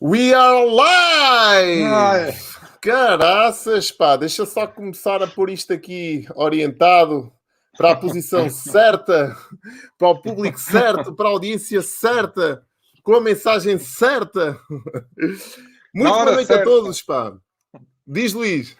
We are live! Ai. Caraças, pá, deixa só começar a pôr isto aqui orientado para a posição certa, para o público certo, para a audiência certa, com a mensagem certa. Muito boa noite certa. a todos, pá. Diz, Luís.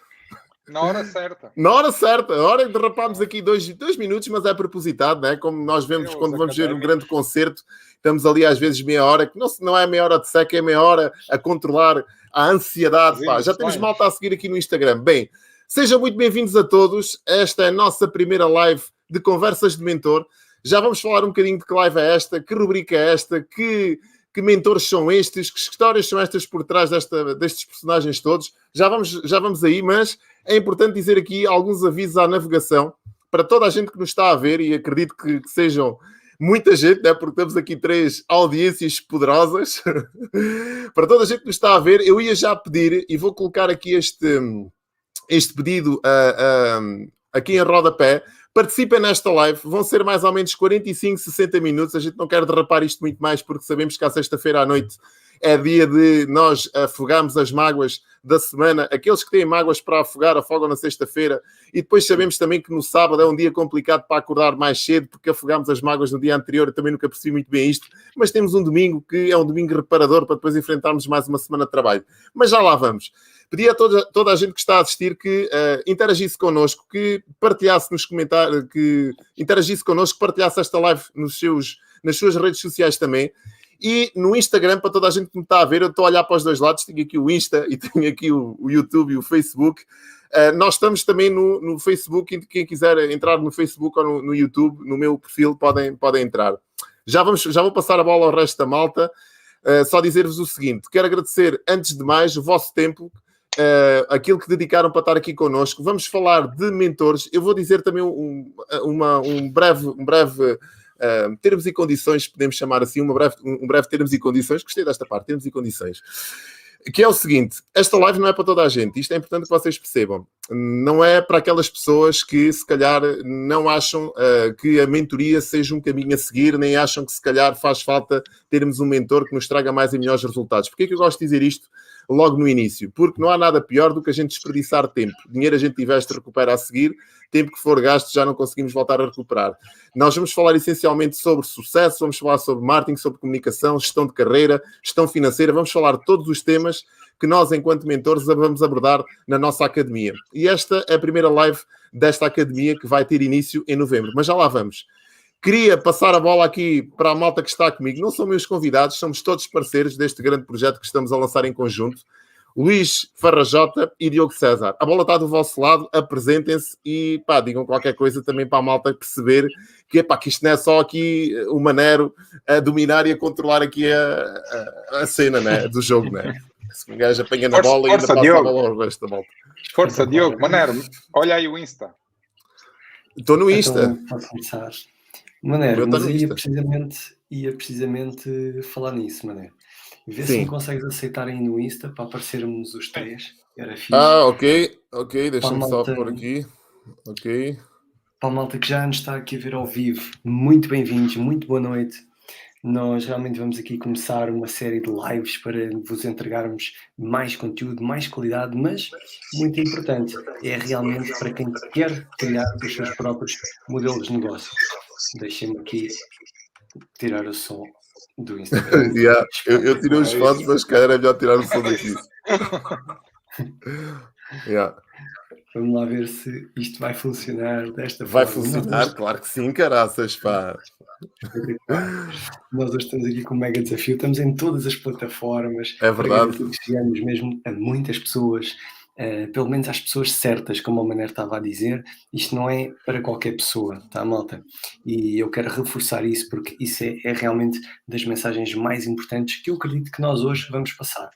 Na hora certa. Na hora certa, a hora que derrapámos aqui dois minutos, mas é propositado, né? Como nós vemos quando vamos ver um grande concerto, estamos ali às vezes meia hora, que não é meia hora de seca, é meia hora a controlar a ansiedade, pá. Já temos malta a seguir aqui no Instagram. Bem, sejam muito bem-vindos a todos. Esta é a nossa primeira live de Conversas de Mentor. Já vamos falar um bocadinho de que live é esta, que rubrica é esta, que mentores são estes, que histórias são estas por trás destes personagens todos. Já vamos aí, mas é importante dizer aqui alguns avisos à navegação para toda a gente que nos está a ver, e acredito que sejam muita gente, né? Porque temos aqui 3 audiências poderosas. Para toda a gente que nos está a ver, eu ia já pedir, e vou colocar aqui este pedido aqui em rodapé. Participem nesta live, vão ser mais ou menos 45, 60 minutos. A gente não quer derrapar isto muito mais, porque sabemos que à sexta-feira à noite é dia de nós afogarmos as mágoas da semana. Aqueles que têm mágoas para afogar, afogam na sexta-feira. E depois sabemos também que no sábado é um dia complicado para acordar mais cedo, porque afogamos as mágoas no dia anterior. Eu também nunca percebi muito bem isto. Mas temos um domingo que é um domingo reparador para depois enfrentarmos mais uma semana de trabalho. Mas já lá vamos. Pedi a toda a gente que está a assistir que interagisse connosco, que partilhasse nos comentários, que interagisse connosco, que partilhasse esta live nas suas redes sociais também. E no Instagram, para toda a gente que me está a ver, eu estou a olhar para os dois lados, tenho aqui o Insta e tenho aqui o YouTube e o Facebook. Nós estamos também no Facebook, e quem quiser entrar no Facebook ou no YouTube, no meu perfil, podem entrar. Já vou passar a bola ao resto da malta. Só dizer-vos o seguinte, quero agradecer, antes de mais, o vosso tempo, aquilo que dedicaram para estar aqui connosco. Vamos falar de mentores. Eu vou dizer também um breve termos e condições, podemos chamar assim, um breve termos e condições. Gostei desta parte, termos e condições. Que é o seguinte, esta live não é para toda a gente. Isto é importante que vocês percebam. Não é para aquelas pessoas que, se calhar, não acham que a mentoria seja um caminho a seguir, nem acham que, se calhar, faz falta termos um mentor que nos traga mais e melhores resultados. Porquê que eu gosto de dizer isto logo no início? Porque não há nada pior do que a gente desperdiçar tempo. Dinheiro a gente investe e recupera a seguir. Tempo que for gasto já não conseguimos voltar a recuperar. Nós vamos falar essencialmente sobre sucesso, vamos falar sobre marketing, sobre comunicação, gestão de carreira, gestão financeira, vamos falar de todos os temas que nós, enquanto mentores, vamos abordar na nossa academia. E esta é a primeira live desta academia que vai ter início em novembro. Mas já lá vamos. Queria passar a bola aqui para a malta que está comigo. Não são meus convidados, somos todos parceiros deste grande projeto que estamos a lançar em conjunto. Luís Farrajota e Diogo César. A bola está do vosso lado, apresentem-se e digam qualquer coisa também para a malta perceber que isto não é só aqui o Manero a dominar e a controlar aqui a cena, né, do jogo, né? Se um gajo apanha na bola e ainda passa a bola ao resto da malta. Força, Diogo. Manero, olha aí o Insta. Estou no Insta. Posso começar. Manero, mas ia precisamente falar nisso, Manero. Vê se me consegues aceitar aí no Insta para aparecermos os 3. Era fixe. Ok. Deixa-me só pôr aqui. Ok. Para a malta que já nos está aqui a ver ao vivo, muito bem-vindos, muito boa noite. Nós realmente vamos aqui começar uma série de lives para vos entregarmos mais conteúdo, mais qualidade, mas muito importante, é realmente para quem quer criar os seus próprios modelos de negócio. Deixem-me aqui tirar o som do Instagram. Eu tirei os fotos, mas cara, é melhor tirar o som daqui. Vamos lá ver se isto vai funcionar desta forma. Vai funcionar, claro que sim, caraças, pá. Nós hoje estamos aqui com um mega desafio, estamos em todas as plataformas. É verdade. Chegamos mesmo a muitas pessoas, pelo menos às pessoas certas, como o Manero estava a dizer. Isto não é para qualquer pessoa, tá, malta? E eu quero reforçar isso, porque isso é realmente das mensagens mais importantes que eu acredito que nós hoje vamos passar.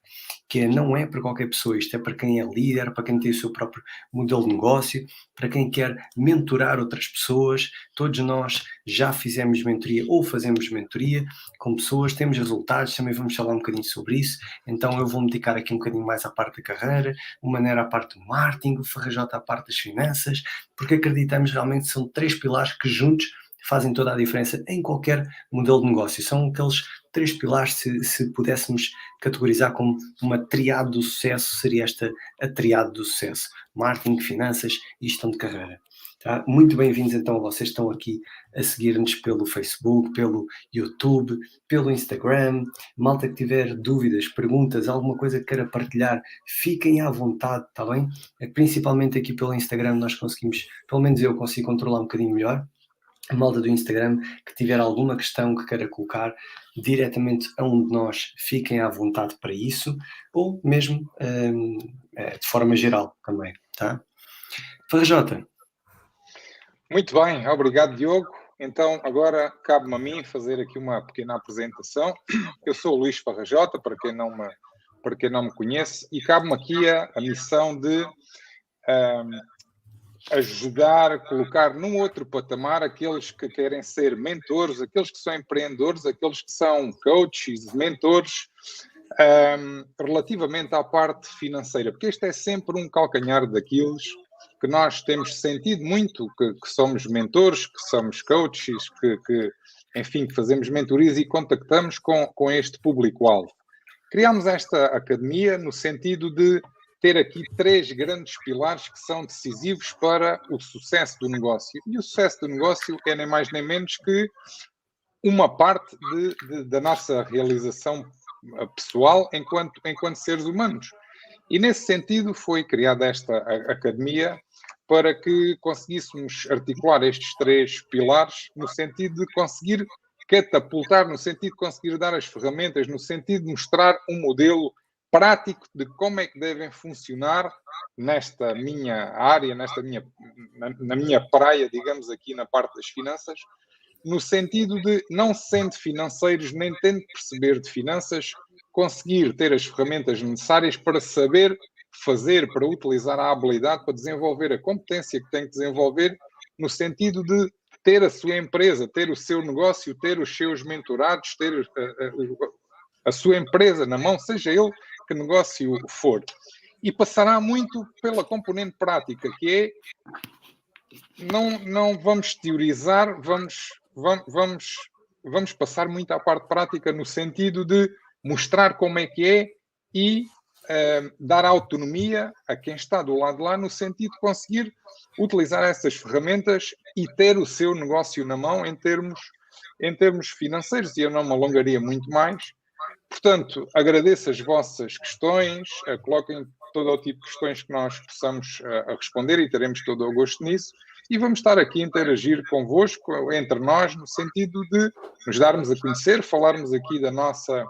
Que não é para qualquer pessoa, isto é para quem é líder, para quem tem o seu próprio modelo de negócio, para quem quer mentorar outras pessoas. Todos nós já fizemos mentoria ou fazemos mentoria com pessoas, temos resultados, também vamos falar um bocadinho sobre isso. Então eu vou-me dedicar aqui um bocadinho mais à parte da carreira, o Manero à parte do marketing, o Farrajota à parte das finanças, porque acreditamos realmente que são 3 pilares que juntos fazem toda a diferença em qualquer modelo de negócio. São aqueles 3 pilares, se pudéssemos categorizar como uma triade do sucesso, seria esta a triade do sucesso: marketing, finanças e gestão de carreira. Tá? Muito bem-vindos então, vocês estão aqui a seguir-nos pelo Facebook, pelo YouTube, pelo Instagram. Malta que tiver dúvidas, perguntas, alguma coisa que queira partilhar, fiquem à vontade, está bem? Principalmente aqui pelo Instagram nós conseguimos, pelo menos eu consigo controlar um bocadinho melhor. A malta do Instagram que tiver alguma questão que queira colocar diretamente a um de nós, fiquem à vontade para isso, ou mesmo de forma geral também, tá? Farrajota. Muito bem, obrigado, Diogo. Então, agora cabe-me a mim fazer aqui uma pequena apresentação. Eu sou o Luís Farrajota, para quem não me conhece, e cabe-me aqui a missão de ajudar, colocar num outro patamar aqueles que querem ser mentores, aqueles que são empreendedores, aqueles que são coaches, mentores, relativamente à parte financeira, porque este é sempre um calcanhar daqueles que nós temos sentido muito, que somos mentores, que somos coaches, enfim, que fazemos mentorias e contactamos com este público-alvo. Criámos esta academia no sentido de ter aqui 3 grandes pilares que são decisivos para o sucesso do negócio. E o sucesso do negócio é nem mais nem menos que uma parte da nossa realização pessoal enquanto seres humanos. E nesse sentido foi criada esta academia para que conseguíssemos articular estes 3 pilares no sentido de conseguir catapultar, no sentido de conseguir dar as ferramentas, no sentido de mostrar um modelo prático de como é que devem funcionar nesta minha área, na minha praia, digamos aqui na parte das finanças, no sentido de, não sendo financeiros, nem tendo de perceber de finanças, conseguir ter as ferramentas necessárias para saber fazer, para utilizar a habilidade, para desenvolver a competência que tem que desenvolver, no sentido de ter a sua empresa, ter o seu negócio, ter os seus mentorados, ter a sua empresa na mão, seja ele que negócio for. E passará muito pela componente prática, que é, não vamos teorizar, vamos passar muito à parte prática no sentido de mostrar como é que é e dar autonomia a quem está do lado de lá, no sentido de conseguir utilizar essas ferramentas e ter o seu negócio na mão em termos financeiros. E eu não me alongaria muito mais. Portanto, agradeço as vossas questões, coloquem todo o tipo de questões que nós possamos responder e teremos todo o gosto nisso. E vamos estar aqui a interagir convosco, entre nós, no sentido de nos darmos a conhecer, falarmos aqui da nossa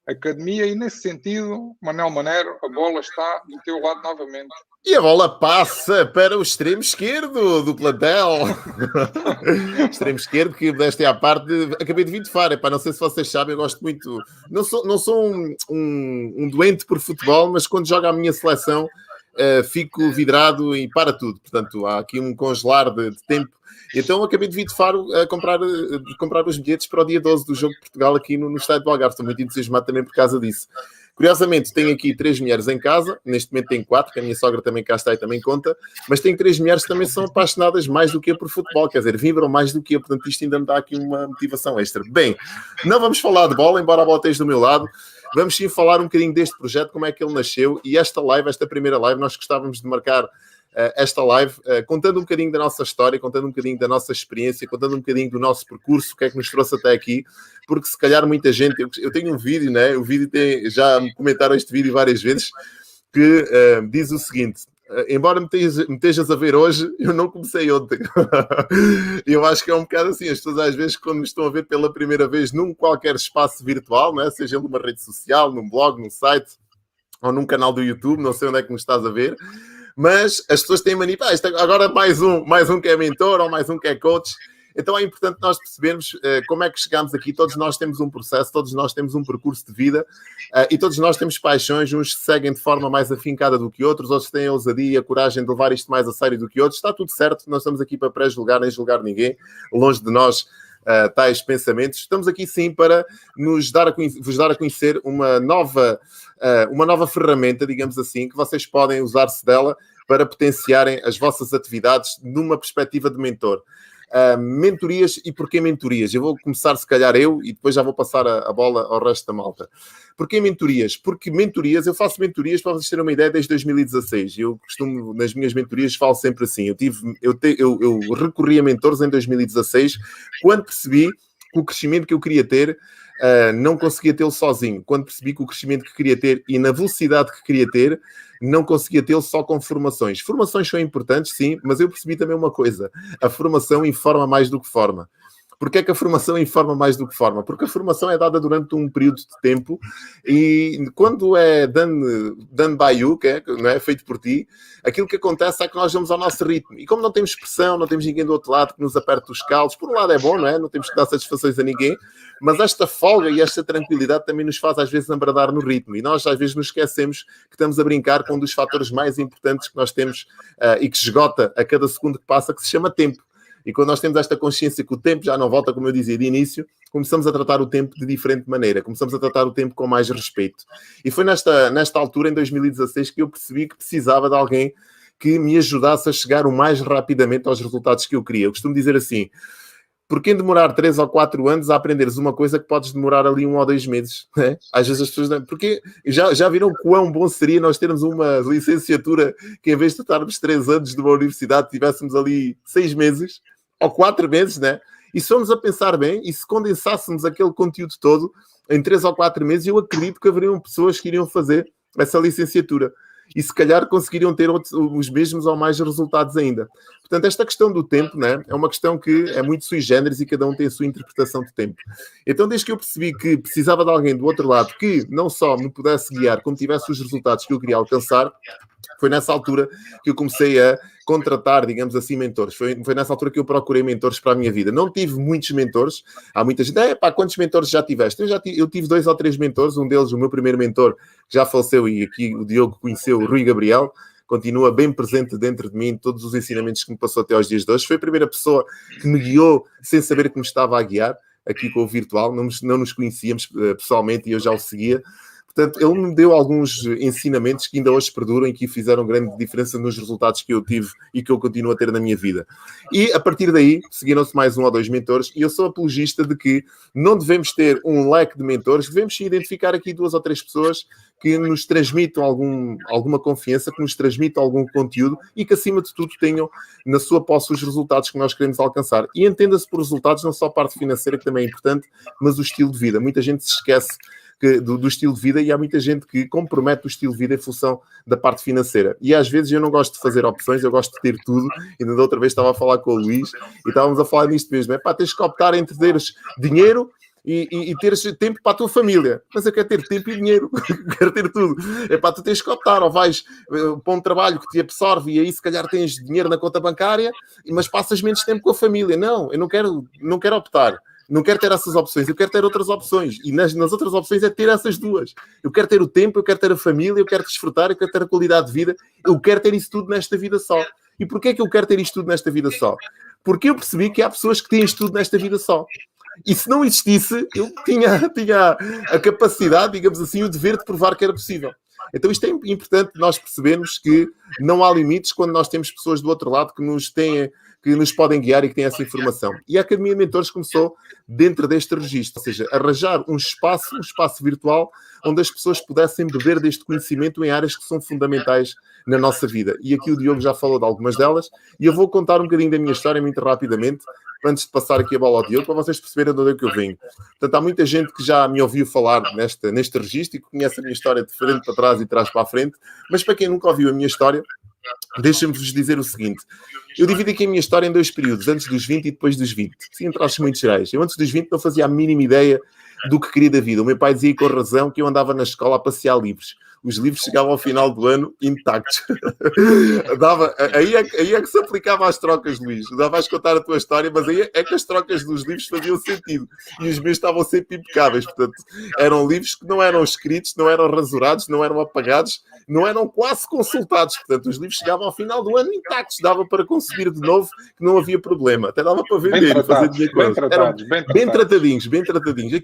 academia, e nesse sentido, Manel Manero, a bola está do teu lado novamente. E a bola passa para o extremo esquerdo do plantel. Extremo esquerdo, que desta é a parte. Acabei de vir de Faro. Não sei se vocês sabem, eu gosto muito. Não sou um doente por futebol, mas quando jogo a minha seleção, fico vidrado e para tudo. Portanto, há aqui um congelar de tempo. Então, acabei de vir de Faro a comprar os bilhetes para o dia 12 do jogo de Portugal aqui no estádio do Algarve. Estou muito entusiasmado também por causa disso. Curiosamente, tenho aqui 3 mulheres em casa. Neste momento tenho 4, que a minha sogra também cá está e também conta. Mas tenho 3 mulheres que também são apaixonadas mais do que eu por futebol. Quer dizer, vibram mais do que eu. Portanto, isto ainda me dá aqui uma motivação extra. Bem, não vamos falar de bola, embora a bola esteja do meu lado. Vamos sim falar um bocadinho deste projeto, como é que ele nasceu. E esta primeira live, nós gostávamos de marcar esta live, contando um bocadinho da nossa história, contando um bocadinho da nossa experiência, contando um bocadinho do nosso percurso, o que é que nos trouxe até aqui, porque se calhar muita gente... Eu tenho um vídeo, né? O vídeo já me comentaram este vídeo várias vezes, que diz o seguinte: embora me estejas a ver hoje, eu não comecei ontem. Eu acho que é um bocado assim, as pessoas às vezes quando me estão a ver pela primeira vez num qualquer espaço virtual, né? Seja numa rede social, num blog, num site, ou num canal do YouTube, não sei onde é que me estás a ver, mas as pessoas têm mania, agora mais um que é mentor ou mais um que é coach. Então é importante nós percebermos como é que chegamos aqui. Todos nós temos um processo, todos nós temos um percurso de vida e todos nós temos paixões. Uns seguem de forma mais afincada do que outros têm a ousadia e a coragem de levar isto mais a sério do que outros. Está tudo certo, nós estamos aqui para pré-julgar nem julgar ninguém, longe de nós tais pensamentos. Estamos aqui sim para vos dar a conhecer uma nova ferramenta, digamos assim, que vocês podem usar-se dela para potenciarem as vossas atividades numa perspectiva de mentor. Mentorias, e porquê mentorias? Eu vou começar, se calhar, e depois já vou passar a bola ao resto da malta. Porquê mentorias? Porque mentorias, eu faço mentorias, para vocês terem uma ideia, desde 2016. Eu costumo, nas minhas mentorias, falo sempre assim. Eu recorri a mentores em 2016, quando percebi que o crescimento que eu queria ter, não conseguia tê-lo sozinho. Quando percebi que o crescimento que queria ter e na velocidade que queria ter, não conseguia tê-lo só com formações. Formações são importantes, sim, mas eu percebi também uma coisa. A formação informa mais do que forma. Porquê é que a formação informa mais do que forma? Porque a formação é dada durante um período de tempo e quando é done by you, que não é feito por ti, aquilo que acontece é que nós vamos ao nosso ritmo. E como não temos pressão, não temos ninguém do outro lado que nos aperte os calos, por um lado é bom, não é? Não temos que dar satisfações a ninguém, mas esta folga e esta tranquilidade também nos faz às vezes embradar no ritmo. E nós às vezes nos esquecemos que estamos a brincar com um dos fatores mais importantes que nós temos e que esgota a cada segundo que passa, que se chama tempo. E quando nós temos esta consciência que o tempo já não volta, como eu dizia de início, começamos a tratar o tempo de diferente maneira, começamos a tratar o tempo com mais respeito. E foi nesta altura, em 2016, que eu percebi que precisava de alguém que me ajudasse a chegar o mais rapidamente aos resultados que eu queria. Eu costumo dizer assim, por que demorar 3 ou 4 anos a aprenderes uma coisa que podes demorar ali 1 ou 2 meses? Né? Às vezes as pessoas... Porque já viram quão bom seria nós termos uma licenciatura que em vez de estarmos 3 anos de uma universidade, tivéssemos ali 6 meses ou 4 meses, né? E se formos a pensar bem, e se condensássemos aquele conteúdo todo em 3 ou 4 meses, eu acredito que haveriam pessoas que iriam fazer essa licenciatura. E se calhar conseguiriam ter os mesmos ou mais resultados ainda. Portanto, esta questão do tempo, né, é uma questão que é muito sui generis e cada um tem a sua interpretação de tempo. Então, desde que eu percebi que precisava de alguém do outro lado que não só me pudesse guiar, como tivesse os resultados que eu queria alcançar, foi nessa altura que eu comecei a contratar, digamos assim, mentores. Foi nessa altura que eu procurei mentores para a minha vida. Não tive muitos mentores. Há muita gente, quantos mentores já tiveste? Eu tive 2 ou 3 mentores. Um deles, o meu primeiro mentor, já faleceu e aqui o Diogo conheceu, o Rui Gabriel. Continua bem presente dentro de mim, todos os ensinamentos que me passou até aos dias de hoje. Foi a primeira pessoa que me guiou sem saber que me estava a guiar, aqui com o virtual. Não nos conhecíamos pessoalmente e eu já o seguia. Portanto, ele me deu alguns ensinamentos que ainda hoje perduram e que fizeram grande diferença nos resultados que eu tive e que eu continuo a ter na minha vida. E, a partir daí, seguiram-se mais 1 ou 2 mentores e eu sou apologista de que não devemos ter um leque de mentores, devemos identificar aqui 2 ou 3 pessoas que nos transmitam alguma confiança, que nos transmitam algum conteúdo e que, acima de tudo, tenham na sua posse os resultados que nós queremos alcançar. E entenda-se por resultados não só a parte financeira, que também é importante, mas o estilo de vida. Muita gente se esquece do estilo de vida e há muita gente que compromete o estilo de vida em função da parte financeira. E às vezes eu não gosto de fazer opções, eu gosto de ter tudo. Ainda da outra vez estava a falar com o Luís e estávamos a falar nisto mesmo. Tens que optar entre teres dinheiro e teres tempo para a tua família. Mas eu quero ter tempo e dinheiro. Quero ter tudo. Tu tens que optar. Ou vais para um trabalho que te absorve e aí se calhar tens dinheiro na conta bancária, mas passas menos tempo com a família. Não, eu não quero optar. Não quero ter essas opções, eu quero ter outras opções. E nas outras opções é ter essas 2. Eu quero ter o tempo, eu quero ter a família, eu quero desfrutar, eu quero ter a qualidade de vida. Eu quero ter isso tudo nesta vida só. E porquê é que eu quero ter isto tudo nesta vida só? Porque eu percebi que há pessoas que têm isto tudo nesta vida só. E se não existisse, eu tinha a capacidade, digamos assim, o dever de provar que era possível. Então isto é importante nós percebermos que não há limites quando nós temos pessoas do outro lado que nos podem guiar e que têm essa informação. E a Academia de Mentores começou dentro deste registro, ou seja, arranjar um espaço virtual onde as pessoas pudessem beber deste conhecimento em áreas que são fundamentais na nossa vida. E aqui o Diogo já falou de algumas delas e eu vou contar um bocadinho da minha história muito rapidamente, antes de passar aqui a bola ao Diogo, para vocês perceberem de onde é que eu venho. Portanto, há muita gente que já me ouviu falar neste registro e que conhece a minha história de frente para trás e de trás para a frente, mas para quem nunca ouviu a minha história, deixem-me-vos dizer o seguinte. Eu divido aqui a minha história em 2 períodos, antes dos 20 e depois dos 20. Sim, em traços muito gerais. Eu antes dos 20 não fazia a mínima ideia do que queria da vida. O meu pai dizia com razão que eu andava na escola a passear livros. Os livros chegavam ao final do ano intactos. Aí é que se aplicava às trocas, Luís. Vais contar a tua história, mas aí é que as trocas dos livros faziam sentido. E os meus estavam sempre impecáveis. Portanto, eram livros que não eram escritos, não eram rasurados, não eram apagados, não eram quase consultados. Portanto, os livros chegavam ao final do ano intactos. Dava para consumir de novo, que não havia problema. Até dava para vender e fazer dinheiro com eles. Eram bem tratadinhos.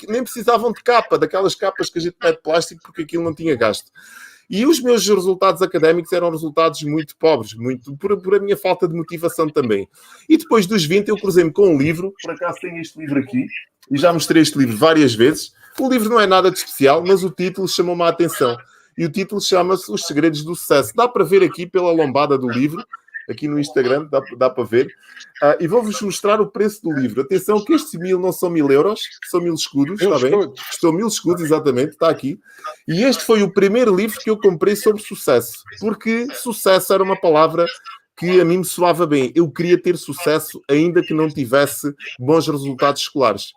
Nem precisavam de capa, daquelas capas que a gente mete de plástico, porque aquilo não tinha gasto. E os meus resultados académicos eram resultados muito pobres, muito por a minha falta de motivação também. E depois dos 20 eu cruzei-me com um livro, por acaso tenho este livro aqui, e já mostrei este livro várias vezes. O livro não é nada de especial, mas o título chamou-me a atenção. E o título chama-se Os Segredos do Sucesso. Dá para ver aqui pela lombada do livro, aqui no Instagram, dá para ver. E vou-vos mostrar o preço do livro. Atenção que estes 1000 não são 1000 euros, são 1000 escudos, está bem? Custou 1000 escudos, exatamente, está aqui. E este foi o primeiro livro que eu comprei sobre sucesso, porque sucesso era uma palavra que a mim me soava bem. Eu queria ter sucesso, ainda que não tivesse bons resultados escolares.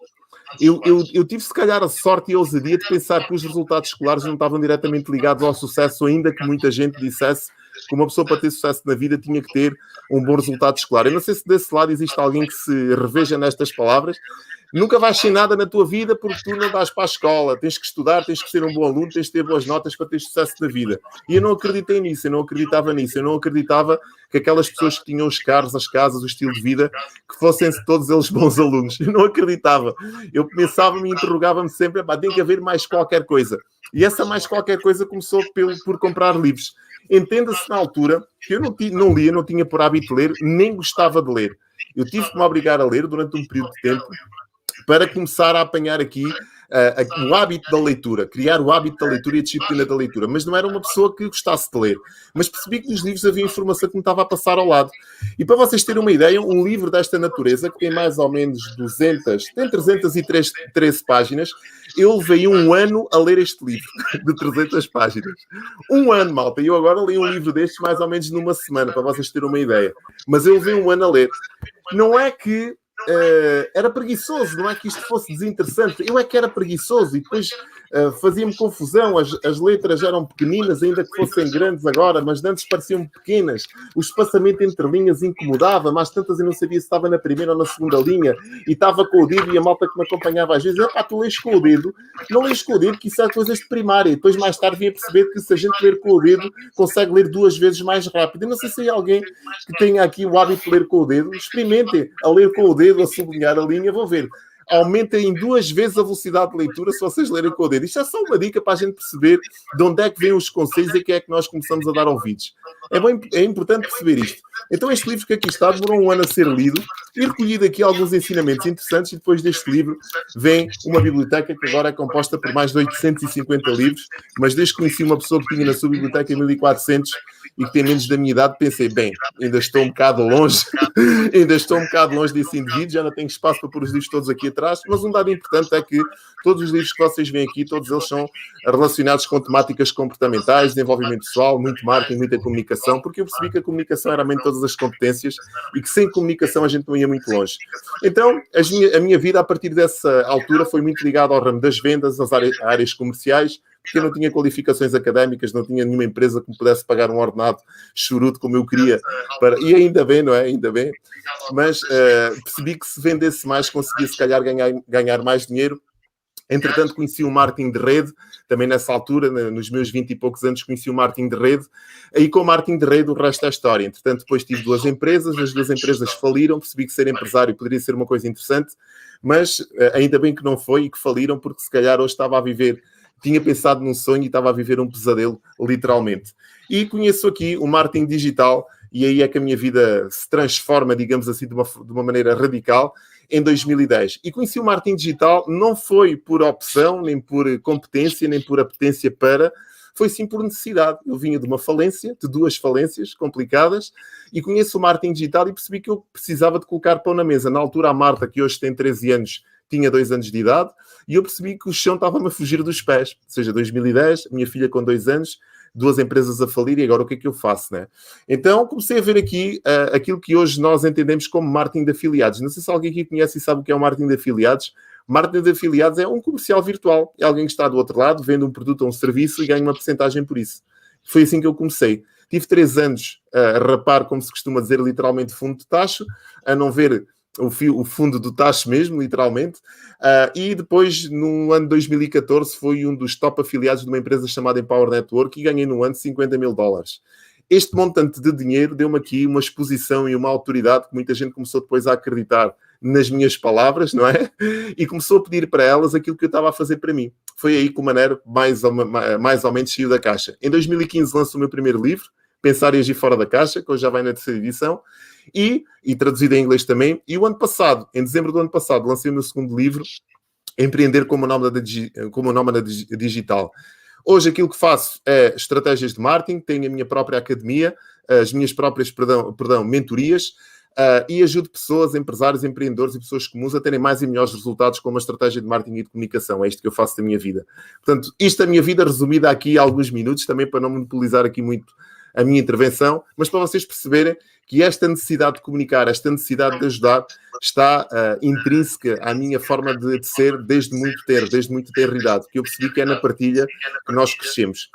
Eu tive, se calhar, a sorte e a ousadia de pensar que os resultados escolares não estavam diretamente ligados ao sucesso, ainda que muita gente dissesse que uma pessoa, para ter sucesso na vida, tinha que ter um bom resultado escolar. Eu não sei se desse lado existe alguém que se reveja nestas palavras. Nunca vais ser nada na tua vida porque tu não vais para a escola. Tens que estudar, tens que ser um bom aluno, tens que ter boas notas para ter sucesso na vida. E eu não acreditei nisso, eu não acreditava nisso. Eu não acreditava que aquelas pessoas que tinham os carros, as casas, o estilo de vida, que fossem todos eles bons alunos. Eu não acreditava. Eu pensava-me e interrogava-me sempre, tem que haver mais qualquer coisa. E essa mais qualquer coisa começou por comprar livros. Entenda-se na altura que eu não lia, não tinha por hábito ler, nem gostava de ler. Eu tive que me obrigar a ler durante um período de tempo para começar a apanhar aqui o hábito da leitura, criar o hábito da leitura e a disciplina da leitura. Mas não era uma pessoa que gostasse de ler. Mas percebi que nos livros havia informação que me estava a passar ao lado. E para vocês terem uma ideia, um livro desta natureza, que tem mais ou menos 313 páginas, eu levei um ano a ler este livro, de 300 páginas. Um ano, malta. E eu agora li um livro destes mais ou menos numa semana, para vocês terem uma ideia. Mas eu levei um ano a ler. Não é que era preguiçoso, não é que isto fosse desinteressante. Eu é que era preguiçoso e depois fazia-me confusão. As letras eram pequeninas, ainda que fossem grandes agora, mas antes pareciam pequenas. O espaçamento entre linhas incomodava, mas tantas eu não sabia se estava na primeira ou na segunda linha e estava com o dedo e a malta que me acompanhava às vezes, tu lês com o dedo, não lês com o dedo, que isso é coisas de primária. E depois mais tarde vinha perceber que se a gente ler com o dedo, consegue ler 2 vezes mais rápido. Eu não sei se há alguém que tenha aqui o hábito de ler com o dedo. Experimentem a ler com o dedo, a sublinhar a linha, vão ver. Aumentem 2 vezes a velocidade de leitura se vocês lerem com o dedo. Isto é só uma dica para a gente perceber de onde é que vêm os conselhos e que é que nós começamos a dar ouvidos. É importante perceber isto. Então este livro que aqui está demorou um ano a ser lido e recolhido aqui alguns ensinamentos interessantes e depois deste livro vem uma biblioteca que agora é composta por mais de 850 livros, mas desde que conheci uma pessoa que tinha na sua biblioteca 1400 e que tem menos da minha idade, pensei, bem, ainda estou um bocado longe, desse indivíduo, já não tenho espaço para pôr os livros todos aqui atrás, mas um dado importante é que todos os livros que vocês veem aqui, todos eles são relacionados com temáticas comportamentais, desenvolvimento pessoal, muito marketing, muita comunicação, porque eu percebi que a comunicação era a mãe de todas as competências e que sem comunicação a gente não ia muito longe. Então, a minha vida, a partir dessa altura, foi muito ligada ao ramo das vendas, às áreas comerciais, porque eu não tinha qualificações académicas, não tinha nenhuma empresa que me pudesse pagar um ordenado chorudo como eu queria. E ainda bem, não é? Ainda bem. Mas percebi que se vendesse mais, conseguia se calhar ganhar mais dinheiro. Entretanto, conheci o marketing de rede, também nessa altura, nos meus 20 e poucos anos, conheci o marketing de rede. Aí com o marketing de rede o resto é história. Entretanto, depois tive 2 empresas, as 2 empresas faliram, percebi que ser empresário poderia ser uma coisa interessante, mas ainda bem que não foi e que faliram, porque se calhar hoje estava a viver... Tinha pensado num sonho e estava a viver um pesadelo, literalmente. E conheço aqui o marketing digital e aí é que a minha vida se transforma, digamos assim, de uma maneira radical, em 2010. E conheci o marketing digital, não foi por opção, nem por competência, nem por apetência para... Foi sim por necessidade. Eu vinha de uma falência, de 2 falências complicadas, e conheço o marketing digital e percebi que eu precisava de colocar pão na mesa. Na altura, a Marta, que hoje tem 13 anos, tinha 2 anos de idade, e eu percebi que o chão estava-me a fugir dos pés. Ou seja, 2010, minha filha com 2 anos, 2 empresas a falir, e agora o que é que eu faço, né? Então, comecei a ver aqui aquilo que hoje nós entendemos como marketing de afiliados. Não sei se alguém aqui conhece e sabe o que é o marketing de afiliados. Marketing de afiliados é um comercial virtual. É alguém que está do outro lado, vende um produto ou um serviço e ganha uma porcentagem por isso. Foi assim que eu comecei. Tive 3 anos a rapar, como se costuma dizer, literalmente fundo de tacho, a não ver o fundo do tacho mesmo, literalmente. E depois, no ano de 2014, fui um dos top afiliados de uma empresa chamada Empower Network e ganhei no ano $50 mil. Este montante de dinheiro deu-me aqui uma exposição e uma autoridade que muita gente começou depois a acreditar nas minhas palavras, não é? E começou a pedir para elas aquilo que eu estava a fazer para mim. Foi aí que o Manero mais ou menos saiu da caixa. Em 2015 lanço o meu primeiro livro, Pensar e Agir Fora da Caixa, que hoje já vai na terceira edição, e traduzido em inglês também. E o ano passado, em dezembro do ano passado, lancei o meu segundo livro, Empreender como nómada digital. Hoje aquilo que faço é estratégias de marketing, tenho a minha própria academia, as minhas próprias, mentorias, e ajudo pessoas, empresários, empreendedores e pessoas comuns a terem mais e melhores resultados com uma estratégia de marketing e de comunicação. É isto que eu faço da minha vida. Portanto, isto é a minha vida resumida aqui há alguns minutos, também para não monopolizar aqui muito a minha intervenção, mas para vocês perceberem que esta necessidade de comunicar, esta necessidade de ajudar, está intrínseca à minha forma de ser desde muito ter idade, que eu percebi que é na partilha que nós crescemos.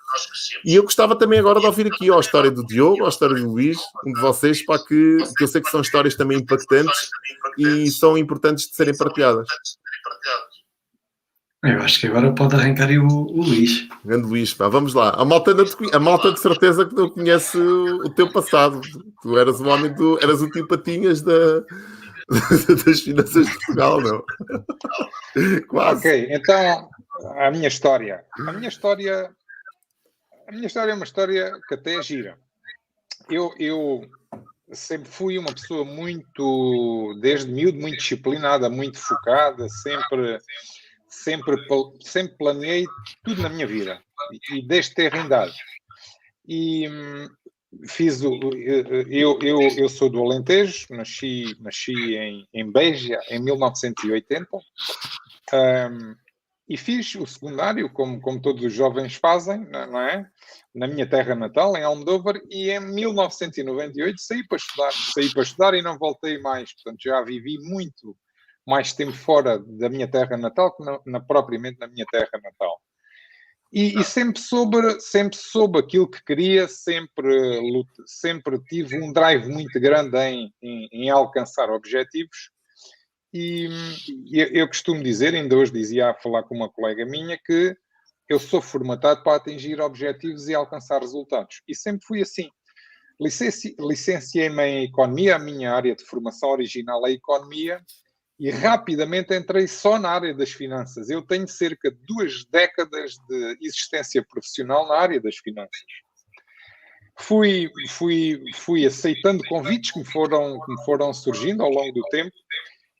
E eu gostava também agora de ouvir aqui a história do Diogo, a história do Luís, um de vocês, para que eu sei que são histórias também impactantes e são importantes de serem partilhadas. Eu acho que agora pode arrancar aí o Luís. Grande Luís, pá, vamos lá. A malta de certeza que não conhece o teu passado. Tu eras o homem eras o tio Patinhas das finanças de Portugal, não? Quase. Ok, então a minha história. A minha história é uma história que até é gira. Eu sempre fui uma pessoa desde miúdo, muito disciplinada, muito focada, sempre planeei tudo na minha vida e desde ter idade. E eu sou do Alentejo, nasci em Beja em 1980, e fiz o secundário como todos os jovens fazem, não é? Na minha terra natal, em Almodóvar, e em 1998 saí para estudar e não voltei mais. Portanto, já vivi muito mais tempo fora da minha terra natal que propriamente na minha terra natal. E sempre soube aquilo que queria, sempre tive um drive muito grande em alcançar objetivos. E eu costumo dizer, ainda hoje dizia a falar com uma colega minha, que eu sou formatado para atingir objetivos e alcançar resultados. E sempre fui assim. Licenciei-me em Economia, a minha área de formação original é Economia, e rapidamente entrei só na área das finanças. Eu tenho cerca de 2 décadas de existência profissional na área das finanças. Fui aceitando convites que me foram surgindo ao longo do tempo,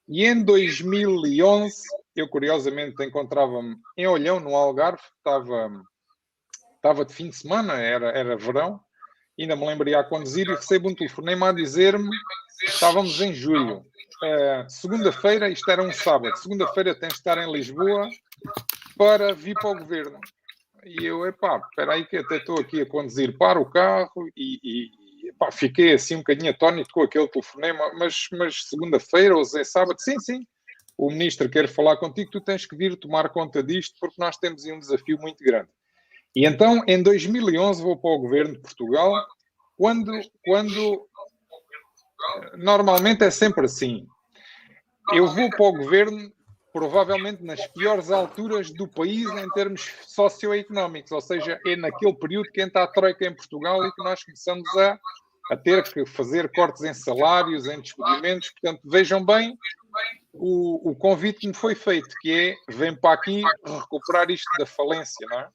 e em 2011, eu curiosamente encontrava-me em Olhão, no Algarve, estava de fim de semana, era verão, ainda me lembrei a conduzir e recebo um telefonema a dizer-me, estávamos em julho, segunda-feira, isto era um sábado, segunda-feira tens de estar em Lisboa para vir para o governo. E eu, espera aí que até estou aqui a conduzir para o carro e fiquei assim um bocadinho atónito com aquele telefonema, mas segunda-feira ou sábado, sim, o ministro quer falar contigo, tu tens que vir tomar conta disto porque nós temos um desafio muito grande. E então, em 2011, vou para o governo de Portugal, quando normalmente é sempre assim. Eu vou para o governo provavelmente nas piores alturas do país em termos socioeconómicos, ou seja, é naquele período que entra a Troika em Portugal e que nós começamos a ter que fazer cortes em salários, em despedimentos. Portanto, vejam bem o convite que me foi feito, que é, vem para aqui recuperar isto da falência, não é?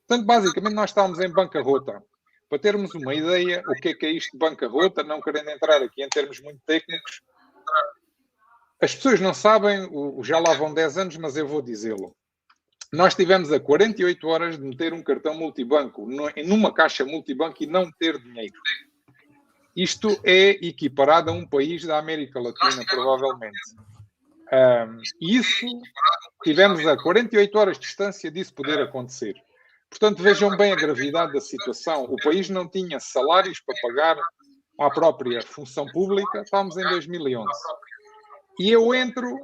Portanto, basicamente, nós estávamos em bancarrota. Para termos uma ideia, o que é isto de bancarrota, não querendo entrar aqui em termos muito técnicos, as pessoas não sabem, já lá vão 10 anos, mas eu vou dizê-lo. Nós tivemos a 48 horas de meter um cartão multibanco numa caixa multibanco e não ter dinheiro. Isto é equiparado a um país da América Latina, provavelmente. Isso, tivemos a 48 horas de distância disso poder acontecer. Portanto, vejam bem a gravidade da situação. O país não tinha salários para pagar à própria função pública. Estávamos em 2011. E eu entro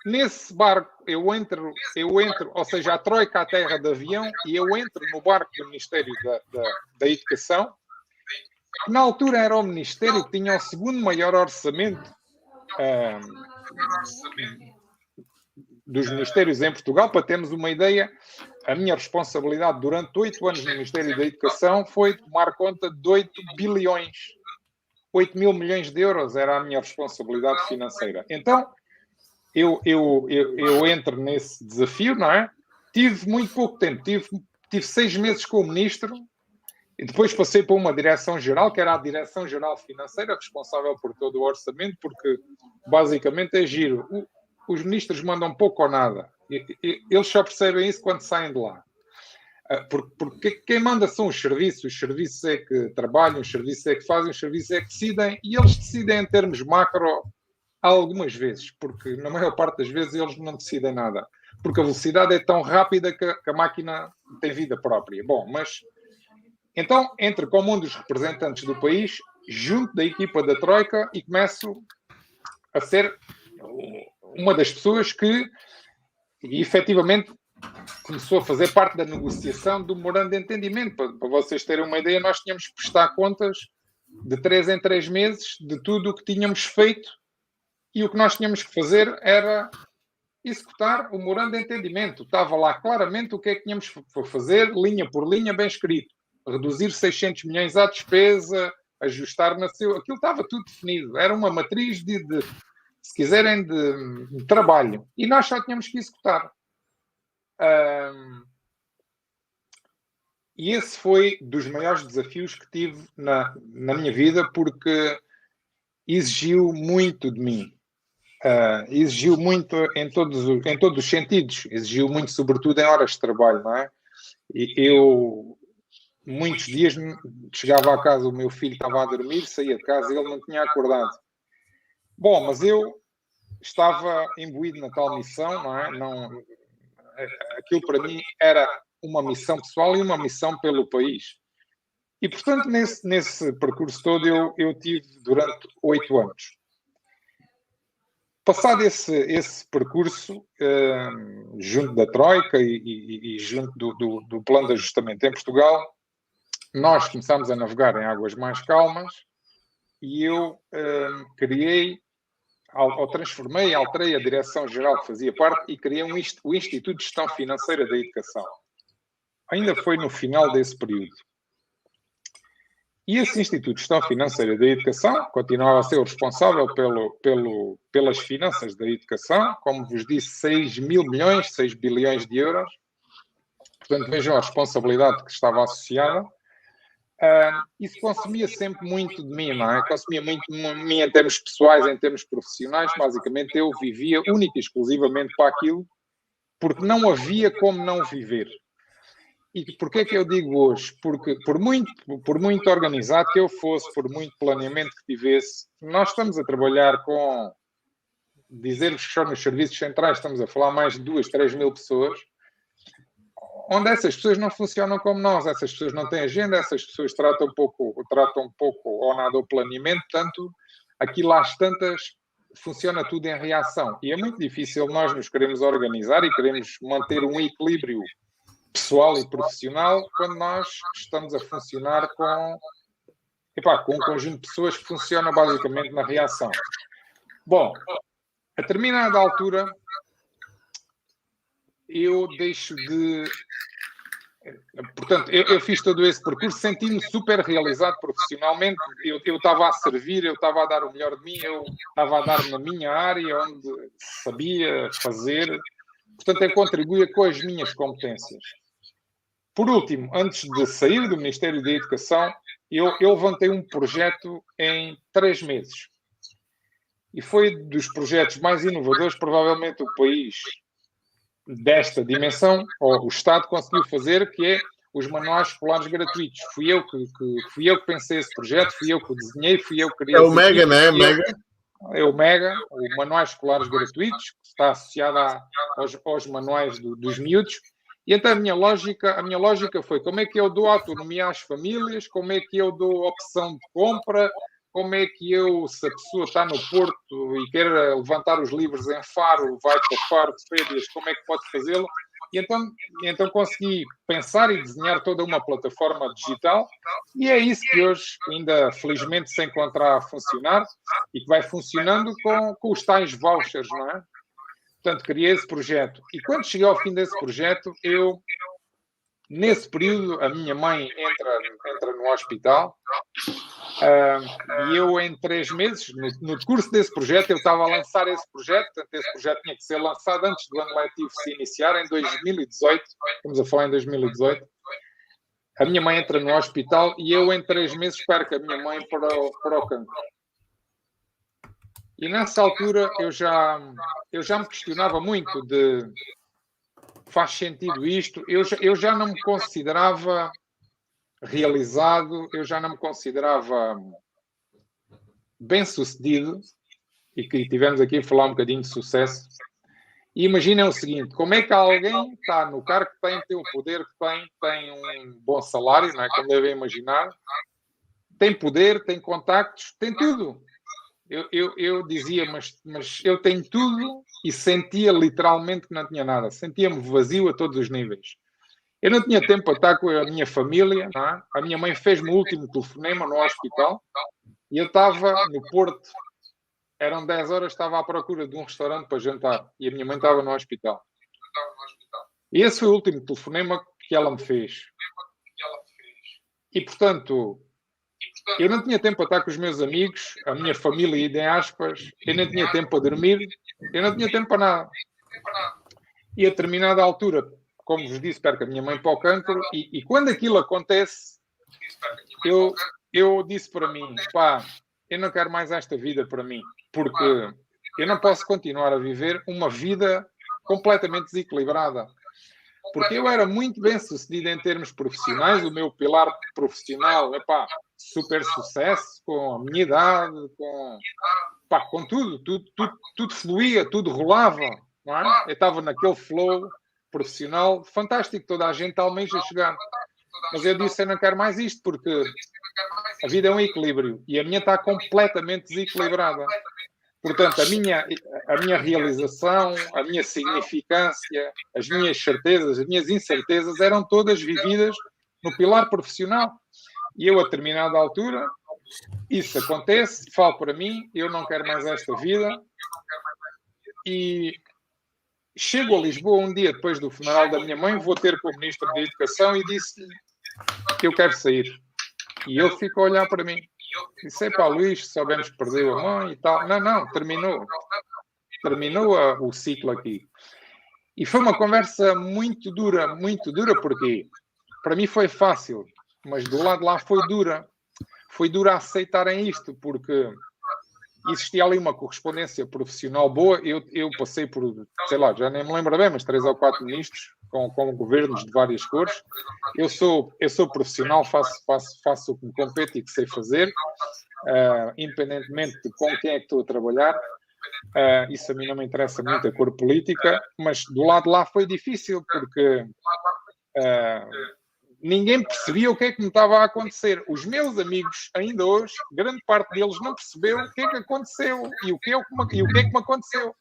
nesse barco, ou seja, a Troika à terra de avião, e eu entro no barco do Ministério da Educação, que na altura era o Ministério que tinha o segundo maior orçamento dos ministérios em Portugal. Para termos uma ideia, a minha responsabilidade durante 8 anos no Ministério da Educação foi tomar conta de 8 bilhões. 8 mil milhões de euros era a minha responsabilidade financeira. Então, eu entro nesse desafio, não é? Tive muito pouco tempo, tive 6 meses com o ministro e depois passei para uma direção-geral, que era a Direção-Geral Financeira, responsável por todo o orçamento, porque basicamente é giro. Os ministros mandam pouco ou nada. Eles só percebem isso quando saem de lá. Porque quem manda são os serviços é que trabalham, os serviços é que fazem, os serviços é que decidem, e eles decidem em termos macro algumas vezes, porque na maior parte das vezes eles não decidem nada, porque a velocidade é tão rápida que a máquina tem vida própria. Bom, mas então entro como um dos representantes do país, junto da equipa da Troika, e começo a ser uma das pessoas que efetivamente começou a fazer parte da negociação do memorando de entendimento. Para vocês terem uma ideia, nós tínhamos que prestar contas de 3 em 3 meses de tudo o que tínhamos feito, e o que nós tínhamos que fazer era executar o memorando de entendimento. Estava lá claramente o que é que tínhamos que fazer, linha por linha, bem escrito. Reduzir 600 milhões à despesa, ajustar na seu... Aquilo estava tudo definido. Era uma matriz se quiserem, de trabalho. E nós só tínhamos que executar. E esse foi dos maiores desafios que tive na minha vida, porque exigiu muito de mim. Exigiu muito em todos os sentidos. Exigiu muito, sobretudo, em horas de trabalho, não é? E eu, muitos dias, chegava a casa, o meu filho estava a dormir, saía de casa e ele não tinha acordado. Bom, mas eu estava imbuído na tal missão, não é? Aquilo para mim era uma missão pessoal e uma missão pelo país. E, portanto, nesse percurso todo, eu tive durante 8 anos. Passado esse percurso, junto da Troika e junto do Plano de Ajustamento em Portugal, nós começámos a navegar em águas mais calmas e eu alterei a direção-geral que fazia parte e criei o Instituto de Gestão Financeira da Educação. Ainda foi no final desse período. E esse Instituto de Gestão Financeira da Educação continuava a ser o responsável pelas finanças da educação, como vos disse, 6 mil milhões, 6 bilhões de euros. Portanto, vejam a responsabilidade que estava associada. Isso consumia sempre muito de mim, não é? Consumia muito de mim em termos pessoais, em termos profissionais. Basicamente, eu vivia única e exclusivamente para aquilo, porque não havia como não viver. E porquê é que eu digo hoje? Porque por muito organizado que eu fosse, por muito planeamento que tivesse, nós estamos a trabalhar com, dizer-vos que só nos serviços centrais estamos a falar mais de 2, 3 mil pessoas, onde essas pessoas não funcionam como nós, essas pessoas não têm agenda, essas pessoas tratam pouco ou nada o planeamento, portanto, aquilo às tantas funciona tudo em reação. E é muito difícil nós nos queremos organizar e queremos manter um equilíbrio pessoal e profissional quando nós estamos a funcionar com um conjunto de pessoas que funciona basicamente na reação. Bom, a determinada altura eu deixo de... Portanto, eu fiz todo esse percurso, senti-me super realizado profissionalmente. Eu estava a servir, eu estava a dar o melhor de mim, eu estava a dar na minha área, onde sabia fazer. Portanto, eu contribuía com as minhas competências. Por último, antes de sair do Ministério da Educação, eu levantei um projeto em 3 meses. E foi dos projetos mais inovadores, provavelmente o país desta dimensão, ou o Estado conseguiu fazer, que é os manuais escolares gratuitos. Fui eu que pensei esse projeto, fui eu que o desenhei, fui eu que criei. É o Mega, não é? É o Mega, o Manuais Escolares Gratuitos, que está associado aos manuais dos miúdos. E então a minha lógica foi como é que eu dou autonomia às famílias, como é que eu dou opção de compra, como é que se a pessoa está no Porto e quer levantar os livros em Faro, vai para Faro de férias, como é que pode fazê-lo? E então consegui pensar e desenhar toda uma plataforma digital, e é isso que hoje ainda felizmente se encontra a funcionar e que vai funcionando com os tais vouchers, não é? Portanto, criei esse projeto. E quando cheguei ao fim desse projeto, eu Nesse período, a minha mãe entra no hospital e eu, em 3 meses, no curso desse projeto, eu estava a lançar esse projeto, portanto, esse projeto tinha que ser lançado antes do ano letivo se iniciar, em 2018, estamos a falar em 2018. A minha mãe entra no hospital e eu, em 3 meses, perco a minha mãe para o cancro. E nessa altura eu já me questionava muito de faz sentido isto? Eu já não me considerava realizado, eu já não me considerava bem-sucedido, e que tivemos aqui a falar um bocadinho de sucesso. E imaginem o seguinte, como é que alguém está no cargo que tem o poder que tem um bom salário, não é? Como devem imaginar, tem poder, tem contactos, tem tudo. Eu dizia, mas eu tenho tudo, e sentia literalmente que não tinha nada. Sentia-me vazio a todos os níveis. Eu não tinha tempo para estar com a minha família, não é? A minha mãe fez-me o último telefonema no hospital e eu estava no Porto. Eram 10 horas, estava à procura de um restaurante para jantar e a minha mãe estava no hospital. E esse foi o último telefonema que ela me fez. E, portanto, eu não tinha tempo para estar com os meus amigos, a minha família, entre aspas, eu não tinha tempo para dormir, eu não tinha tempo para nada. E a determinada altura, como vos disse, perco a minha mãe para o cancro, e quando aquilo acontece, eu disse para mim, pá, eu não quero mais esta vida para mim, porque eu não posso continuar a viver uma vida completamente desequilibrada. Porque eu era muito bem sucedido em termos profissionais, o meu pilar profissional, super sucesso, com a minha idade, com tudo fluía, tudo rolava, não é? Eu estava naquele flow profissional fantástico, toda a gente almeja chegar. Mas eu disse, eu não quero mais isto, porque a vida é um equilíbrio e a minha está completamente desequilibrada. Portanto, a minha realização, a minha significância, as minhas certezas, as minhas incertezas eram todas vividas no pilar profissional. E eu, a determinada altura, isso acontece, falo para mim, eu não quero mais esta vida. E chego a Lisboa um dia depois do funeral da minha mãe, vou ter com o Ministro da Educação e disse-lhe que eu quero sair. E ele ficou a olhar para mim. Disse, pá, Luís, soubemos que perdeu a mãe e tal. Não, terminou. Terminou o ciclo aqui. E foi uma conversa muito dura, porque para mim foi fácil, mas do lado de lá foi dura. Foi dura aceitarem isto, porque existia ali uma correspondência profissional boa. Eu passei por, sei lá, já nem me lembro bem, mas 3 ou 4 ministros com governos de várias cores. Eu sou profissional, faço o que me compete e que sei fazer, independentemente de com quem é que estou a trabalhar. Isso a mim não me interessa muito, a cor política, mas do lado de lá foi difícil, porque ninguém percebia o que é que me estava a acontecer. Os meus amigos, ainda hoje, grande parte deles não percebeu o que é que aconteceu e o que é que me aconteceu.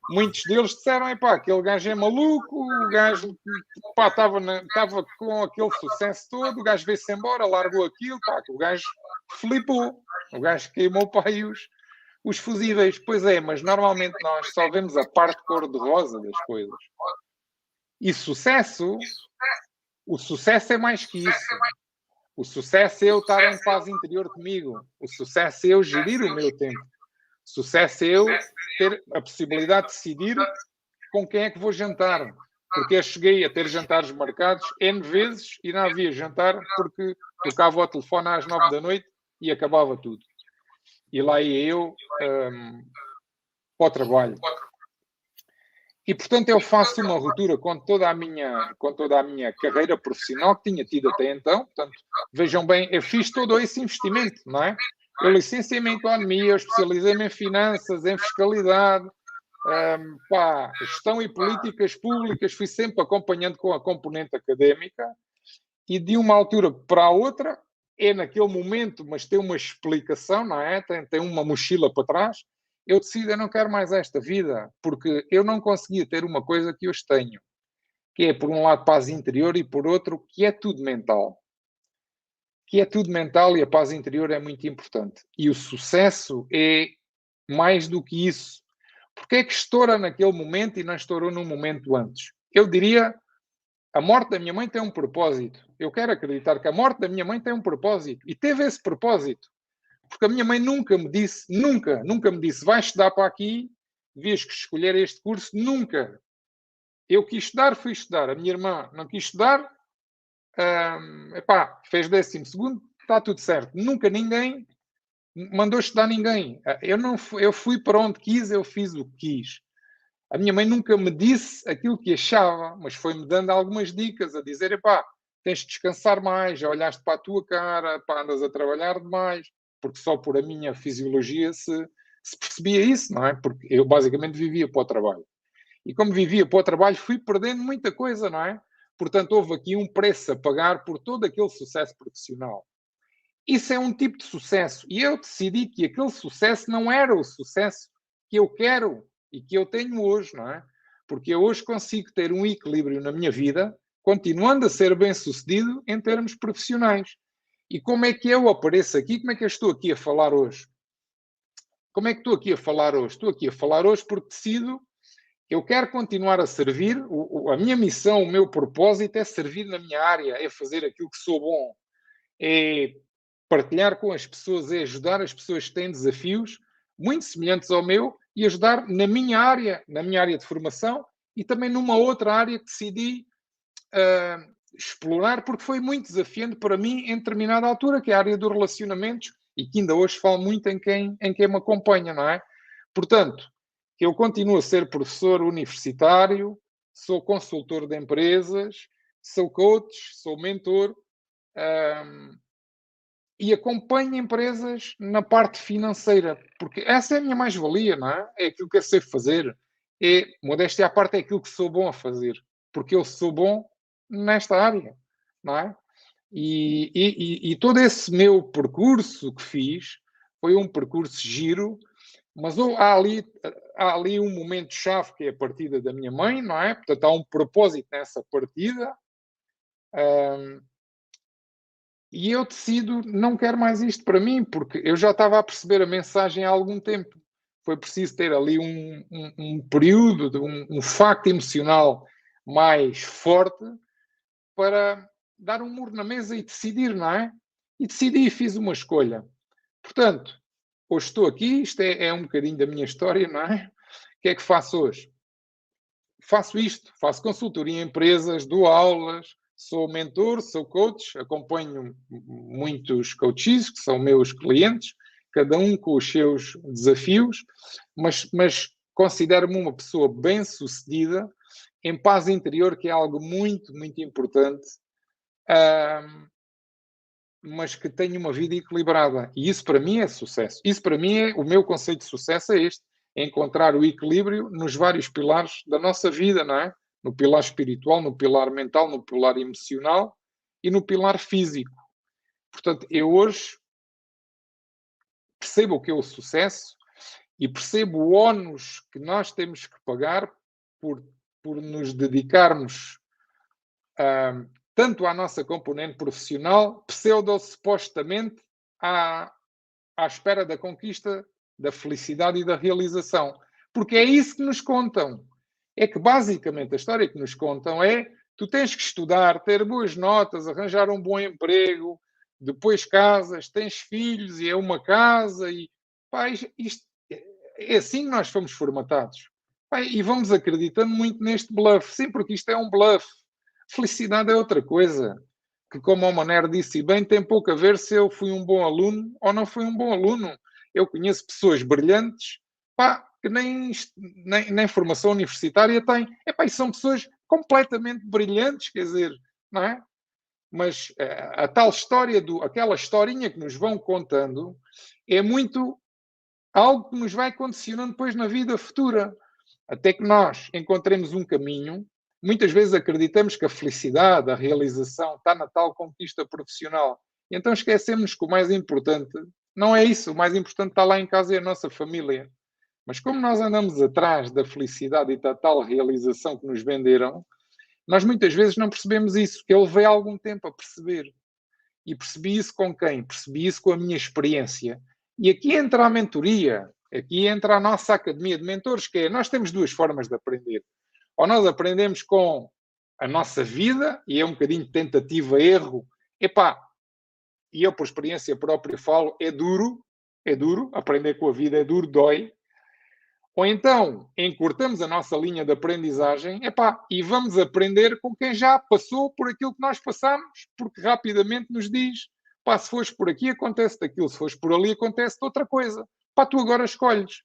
Muitos deles disseram, aquele gajo é maluco, o gajo estava com aquele sucesso todo, o gajo veio-se embora, largou aquilo, o gajo flipou, o gajo queimou os fusíveis. Pois é, mas normalmente nós só vemos a parte cor-de-rosa das coisas. E o sucesso é mais que isso. O sucesso é eu estar em paz interior comigo. O sucesso é eu gerir o meu tempo. Sucesso é eu ter a possibilidade de decidir com quem é que vou jantar. Porque eu cheguei a ter jantares marcados N vezes e não havia jantar porque tocava o telefone às 9 da noite e acabava tudo. E lá ia eu para o trabalho. E, portanto, eu faço uma ruptura com toda a minha carreira profissional que tinha tido até então. Portanto, vejam bem, eu fiz todo esse investimento, não é? Eu licenciei-me em Economia, eu especializei-me em Finanças, em Fiscalidade, Gestão e Políticas Públicas, fui sempre acompanhando com a componente académica e de uma altura para a outra, é naquele momento, mas tem uma explicação, não é? Tem uma mochila para trás, eu decido, eu não quero mais esta vida, porque eu não conseguia ter uma coisa que hoje tenho, que é, por um lado, paz interior e, por outro, que é tudo mental. Que é tudo mental e a paz interior é muito importante. E o sucesso é mais do que isso. Porque é que estoura naquele momento e não estourou num momento antes? Eu diria a morte da minha mãe tem um propósito. Eu quero acreditar que a morte da minha mãe tem um propósito. E teve esse propósito. Porque a minha mãe nunca me disse, nunca me disse, vais estudar para aqui, devias que escolher este curso. Nunca. Eu quis estudar, fui estudar. A minha irmã não quis estudar, fez 12º, está tudo certo. Nunca ninguém mandou estudar ninguém. Eu fui para onde quis, eu fiz o que quis. A minha mãe nunca me disse aquilo que achava, mas foi-me dando algumas dicas, a dizer, tens de descansar mais, já olhaste para a tua cara, andas a trabalhar demais, porque só por a minha fisiologia se percebia isso, não é? Porque eu basicamente vivia para o trabalho. E como vivia para o trabalho, fui perdendo muita coisa, não é? Portanto, houve aqui um preço a pagar por todo aquele sucesso profissional. Isso é um tipo de sucesso. E eu decidi que aquele sucesso não era o sucesso que eu quero e que eu tenho hoje, não é? Porque eu hoje consigo ter um equilíbrio na minha vida, continuando a ser bem-sucedido em termos profissionais. E como é que eu apareço aqui? Como é que eu estou aqui a falar hoje? Como é que estou aqui a falar hoje? Estou aqui a falar hoje porque decido que eu quero continuar a servir. A minha missão, o meu propósito é servir na minha área, é fazer aquilo que sou bom, é partilhar com as pessoas, é ajudar as pessoas que têm desafios muito semelhantes ao meu e ajudar na minha área de formação e também numa outra área que decidi explorar porque foi muito desafiante para mim em determinada altura, que é a área dos relacionamentos e que ainda hoje falo muito em quem me acompanha, não é? Portanto, eu continuo a ser professor universitário, sou consultor de empresas, sou coach, sou mentor, e acompanho empresas na parte financeira, porque essa é a minha mais-valia, não é? É aquilo que eu sei fazer. Modéstia à parte, é aquilo que sou bom a fazer, porque eu sou bom nesta área, não é? E todo esse meu percurso que fiz foi um percurso giro, mas há ali um momento-chave que é a partida da minha mãe, não é? Portanto, há um propósito nessa partida. E eu decido, não quero mais isto para mim, porque eu já estava a perceber a mensagem há algum tempo. Foi preciso ter ali um período, de um facto emocional mais forte para dar um murro na mesa e decidir, não é? E decidi e fiz uma escolha. Portanto, hoje estou aqui, isto é um bocadinho da minha história, não é? O que é que faço hoje? Faço isto, faço consultoria em empresas, dou aulas, sou mentor, sou coach, acompanho muitos coaches que são meus clientes, cada um com os seus desafios, mas considero-me uma pessoa bem-sucedida, em paz interior, que é algo muito, muito importante, mas que tenho uma vida equilibrada. E isso para mim é sucesso. Isso para mim é o meu conceito de sucesso, é este: é encontrar o equilíbrio nos vários pilares da nossa vida, não é? No pilar espiritual, no pilar mental, no pilar emocional e no pilar físico. Portanto, eu hoje percebo o que é o sucesso e percebo o ónus que nós temos que pagar por nos dedicarmos tanto à nossa componente profissional, pseudo-supostamente à espera da conquista, da felicidade e da realização. Porque é isso que nos contam. É que, basicamente, a história que nos contam é: tu tens que estudar, ter boas notas, arranjar um bom emprego, depois casas, tens filhos e é uma casa e... isto é assim que nós fomos formatados. E vamos acreditando muito neste bluff. Sim, porque isto é um bluff. Felicidade é outra coisa. Que, como o Maner disse bem, tem pouco a ver se eu fui um bom aluno ou não fui um bom aluno. Eu conheço pessoas brilhantes, que nem formação universitária têm. E são pessoas completamente brilhantes, quer dizer, não é? Mas a tal história, aquela historinha que nos vão contando, é muito algo que nos vai condicionando depois na vida futura. Até que nós encontremos um caminho. Muitas vezes acreditamos que a felicidade, a realização está na tal conquista profissional. E então esquecemos que o mais importante não é isso. O mais importante está lá em casa, é a nossa família. Mas como nós andamos atrás da felicidade e da tal realização que nos venderam, nós muitas vezes não percebemos isso, que eu levei algum tempo a perceber. E percebi isso com quem? Percebi isso com a minha experiência. E aqui entra a mentoria, aqui entra a nossa academia de mentores, que é: nós temos duas formas de aprender. Ou nós aprendemos com a nossa vida, e é um bocadinho de tentativa-erro, epá, e eu por experiência própria falo, é duro, aprender com a vida é duro, dói. Ou então encurtamos a nossa linha de aprendizagem, epá, e vamos aprender com quem já passou por aquilo que nós passamos, porque rapidamente nos diz, pá, se fores por aqui acontece daquilo, se fores por ali acontece de outra coisa. Pá, tu agora escolhes.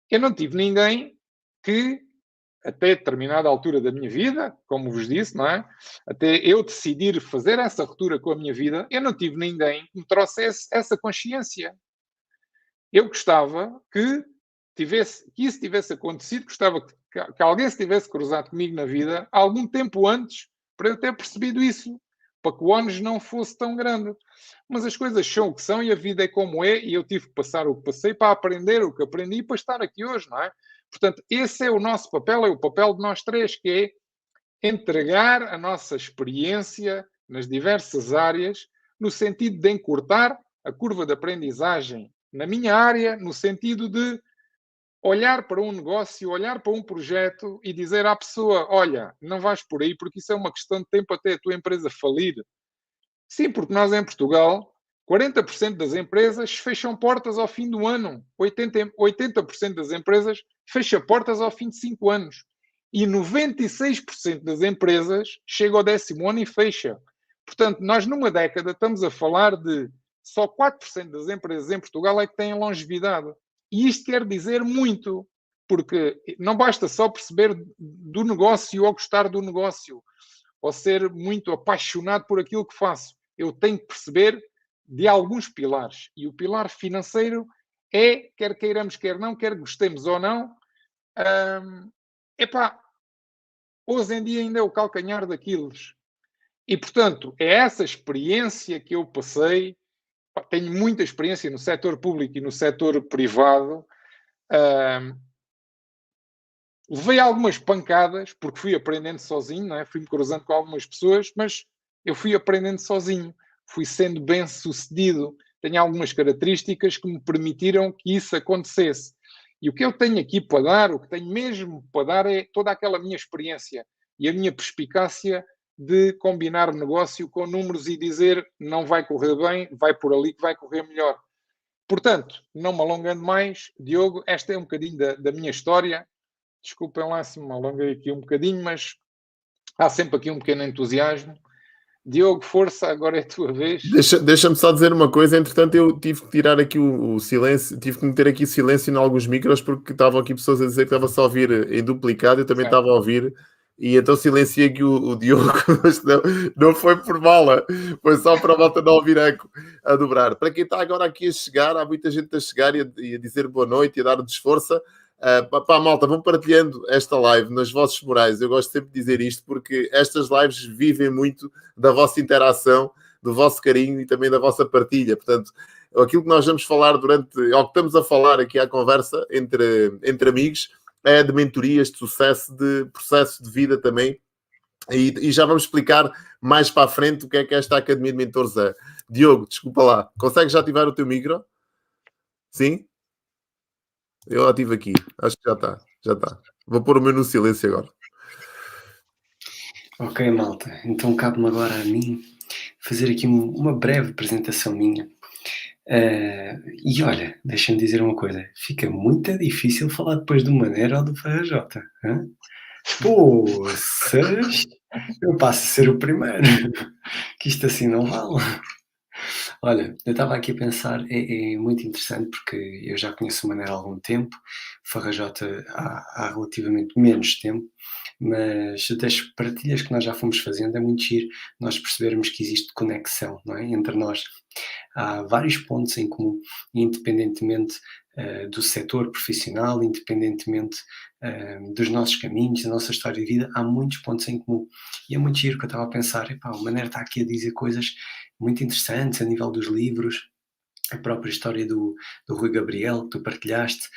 Eu não tive ninguém que, até determinada altura da minha vida, como vos disse, não é? Até eu decidir fazer essa ruptura com a minha vida, eu não tive ninguém que me trouxesse essa consciência. Eu gostava que isso tivesse acontecido, gostava que alguém se tivesse cruzado comigo na vida algum tempo antes para eu ter percebido isso, para que o ónus não fosse tão grande. Mas as coisas são o que são e a vida é como é, e eu tive que passar o que passei para aprender o que aprendi e para estar aqui hoje, não é? Portanto, esse é o nosso papel, é o papel de nós três, que é entregar a nossa experiência nas diversas áreas, no sentido de encurtar a curva de aprendizagem na minha área, no sentido de olhar para um negócio, olhar para um projeto e dizer à pessoa, olha, não vais por aí porque isso é uma questão de tempo até a tua empresa falir. Sim, porque nós em Portugal, 40% das empresas fecham portas ao fim do ano. 80% das empresas fecham portas ao fim de 5 anos. E 96% das empresas chega ao 10º ano e fecha. Portanto, nós numa década estamos a falar de só 4% das empresas em Portugal é que têm longevidade. E isto quer dizer muito, porque não basta só perceber do negócio ou gostar do negócio, ou ser muito apaixonado por aquilo que faço. Eu tenho que perceber de alguns pilares. E o pilar financeiro é, quer queiramos, quer não, quer gostemos ou não, hoje em dia ainda é o calcanhar daqueles. E, portanto, é essa experiência que eu passei. Tenho muita experiência no setor público e no setor privado. Levei algumas pancadas, porque fui aprendendo sozinho, não é? Fui-me cruzando com algumas pessoas, mas eu fui aprendendo sozinho. Fui sendo bem sucedido. Tenho algumas características que me permitiram que isso acontecesse. E o que eu tenho aqui para dar, o que tenho mesmo para dar é toda aquela minha experiência e a minha perspicácia de combinar negócio com números e dizer não vai correr bem, vai por ali que vai correr melhor. Portanto, não me alongando mais, Diogo, esta é um bocadinho da minha história. Desculpem lá se me alonguei aqui um bocadinho, mas há sempre aqui um pequeno entusiasmo. Diogo, força, agora é a tua vez. Deixa-me só dizer uma coisa, entretanto eu tive que tirar aqui o silêncio, tive que meter aqui silêncio em alguns micros porque estavam aqui pessoas a dizer que estava só a ouvir em duplicado, eu também estava a ouvir, e então silenciei aqui o Diogo, mas não foi por mala, foi só para a volta não ouvir eco a dobrar. Para quem está agora aqui a chegar, há muita gente a chegar e a dizer boa noite e a dar-nos força. Pá, malta, vão partilhando esta live nas vossos morais. Eu gosto sempre de dizer isto porque estas lives vivem muito da vossa interação, do vosso carinho e também da vossa partilha. Portanto, aquilo que nós vamos falar ou que estamos a falar aqui à conversa entre amigos, é de mentorias, de sucesso, de processo de vida também. E já vamos explicar mais para a frente o que é esta Academia de Mentores é. Diogo, desculpa lá. Consegues já ativar o teu micro? Sim? Eu ativo aqui. Acho que já está. Vou pôr o meu no silêncio agora. Ok, malta. Então cabe-me agora a mim fazer aqui uma breve apresentação minha. E olha, deixa-me dizer uma coisa. Fica muito difícil falar depois do Maneiro ou do Farrajota. Poças! Eu passo a ser o primeiro. Que isto assim não vale. Olha, eu estava aqui a pensar, é muito interessante porque eu já conheço o Maneiro há algum tempo, Farrajota há relativamente menos tempo, mas das partilhas que nós já fomos fazendo é muito giro nós percebermos que existe conexão, não é? Entre nós. Há vários pontos em comum, independentemente do setor profissional, independentemente dos nossos caminhos, da nossa história de vida, há muitos pontos em comum. E é muito giro que eu estava a pensar, o Maneiro está aqui a dizer coisas muito interessantes a nível dos livros, a própria história do Rui Gabriel, que tu partilhaste,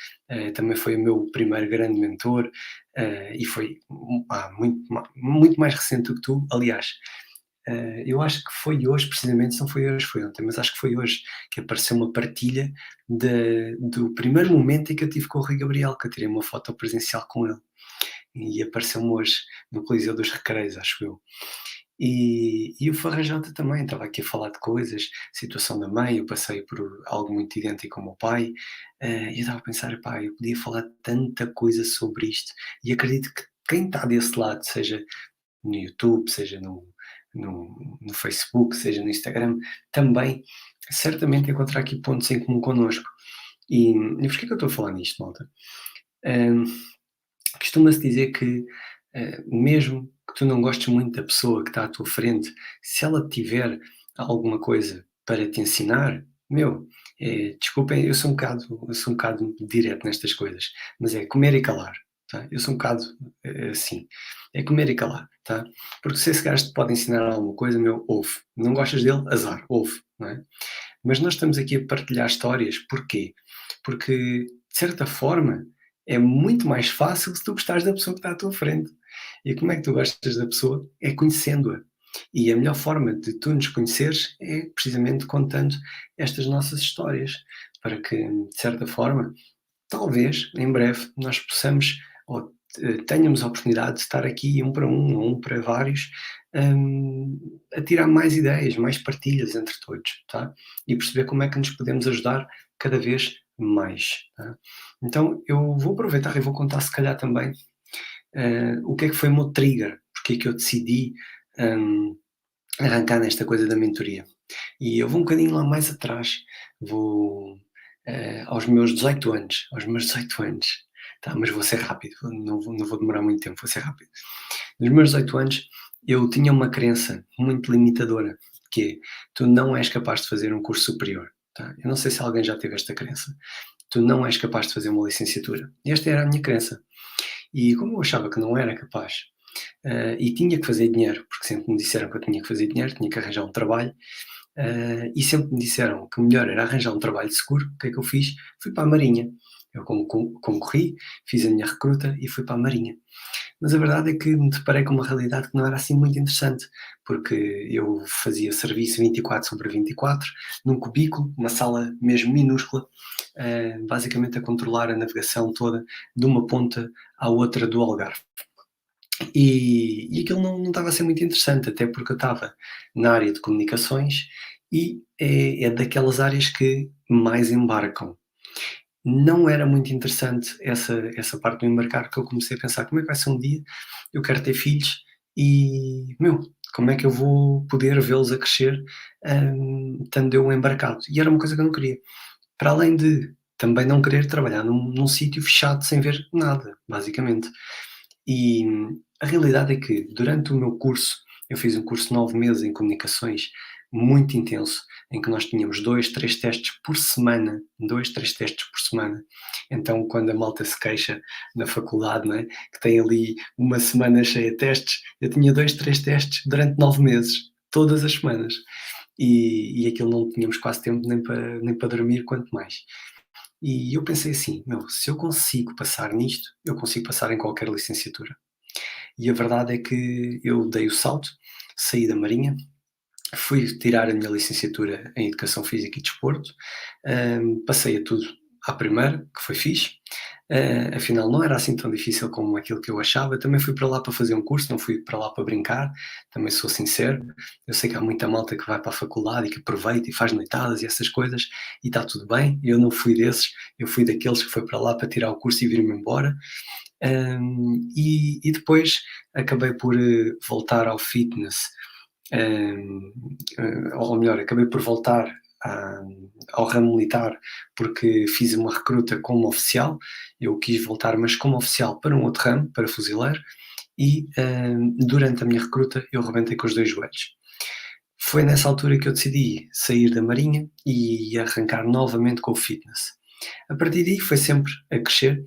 também foi o meu primeiro grande mentor, e foi muito mais recente do que tu. Aliás, eu acho que foi hoje, precisamente, se não foi hoje, foi ontem, mas acho que foi hoje que apareceu uma partilha do primeiro momento em que eu tive com o Rui Gabriel, que eu tirei uma foto presencial com ele. e apareceu-me hoje no Coliseu dos Recreios, acho eu. E o Farrajota também, estava aqui a falar de coisas, situação da mãe, eu passei por algo muito idêntico ao meu pai, e eu estava a pensar, pá, eu podia falar tanta coisa sobre isto, e acredito que quem está desse lado, seja no YouTube, seja no Facebook, seja no Instagram, também certamente encontrar aqui pontos em comum connosco. E porquê que eu estou a falar nisto, malta? Hum, Costuma-se dizer que, mesmo que tu não gostes muito da pessoa que está à tua frente, se ela tiver alguma coisa para te ensinar, meu, desculpem, eu sou um bocado direto nestas coisas, mas é comer e calar, tá? Eu sou um bocado assim, é comer e calar, tá? Porque se esse gajo te pode ensinar alguma coisa, meu, ouve. Não gostas dele? Azar, ouve, não é? Mas nós estamos aqui a partilhar histórias, porquê? Porque, de certa forma, é muito mais fácil se tu gostares da pessoa que está à tua frente. E como é que tu gostas da pessoa? É conhecendo-a. E a melhor forma de tu nos conheceres é precisamente contando estas nossas histórias, para que, de certa forma, talvez em breve nós possamos ou tenhamos a oportunidade de estar aqui um ou um para vários, a tirar mais ideias, mais partilhas entre todos, tá? E perceber como é que nos podemos ajudar cada vez mais, tá? Então eu vou aproveitar e vou contar se calhar também o que é que foi o meu trigger, porque é que eu decidi hum, arrancar nesta coisa da mentoria. E eu vou um bocadinho lá mais atrás, vou aos meus 18 anos, tá? Mas vou ser rápido, não vou demorar muito tempo, vou ser rápido. Nos meus 18 anos eu tinha uma crença muito limitadora, que é, tu não és capaz de fazer um curso superior, tá? Eu não sei se alguém já teve esta crença, tu não és capaz de fazer uma licenciatura. Esta era a minha crença. E como eu achava que não era capaz, e tinha que fazer dinheiro, porque sempre me disseram que eu tinha que fazer dinheiro, tinha que arranjar um trabalho, e sempre me disseram que o melhor era arranjar um trabalho seguro. O que é que eu fiz? Fui para a Marinha. Eu concorri, fiz a minha recruta e fui para a Marinha. Mas a verdade é que me deparei com uma realidade que não era assim muito interessante, porque eu fazia serviço 24/24, num cubículo, uma sala mesmo minúscula, basicamente a controlar a navegação toda de uma ponta à outra do Algarve. E aquilo não estava a ser muito interessante, até porque eu estava na área de comunicações e é daquelas áreas que mais embarcam. Não era muito interessante essa parte do embarcar, porque eu comecei a pensar: "Como é que vai ser um dia? Eu quero ter filhos e, meu, como é que eu vou poder vê-los a crescer, estando eu embarcado?" E era uma coisa que eu não queria. Para além de também não querer trabalhar num sítio fechado sem ver nada, basicamente. E a realidade é que durante o meu curso, eu fiz um curso de 9 meses em comunicações, muito intenso, em que nós tínhamos 2, 3 testes por semana, 2, 3 testes por semana. Então, quando a malta se queixa na faculdade, não é, que tem ali uma semana cheia de testes, eu tinha 2, 3 testes durante 9 meses, todas as semanas. E aquilo não tínhamos quase tempo nem para dormir, quanto mais. E eu pensei assim: "Meu, se eu consigo passar nisto, eu consigo passar em qualquer licenciatura." E a verdade é que eu dei o salto, saí da Marinha, fui tirar a minha licenciatura em Educação Física e Desporto, passei a tudo à primeira, que foi fixe, afinal não era assim tão difícil como aquilo que eu achava. Também fui para lá para fazer um curso, não fui para lá para brincar, também sou sincero. Eu sei que há muita malta que vai para a faculdade e que aproveita e faz noitadas e essas coisas, e está tudo bem. Eu não fui desses, eu fui daqueles que foi para lá para tirar o curso e vir-me embora. E depois acabei por voltar ao fitness, ou melhor, acabei por voltar ao ramo militar, porque fiz uma recruta como oficial. Eu quis voltar, mas como oficial para um outro ramo, para fuzileiro, e durante a minha recruta eu rebentei com os 2 joelhos. Foi nessa altura que eu decidi sair da Marinha e arrancar novamente com o fitness. A partir daí foi sempre a crescer.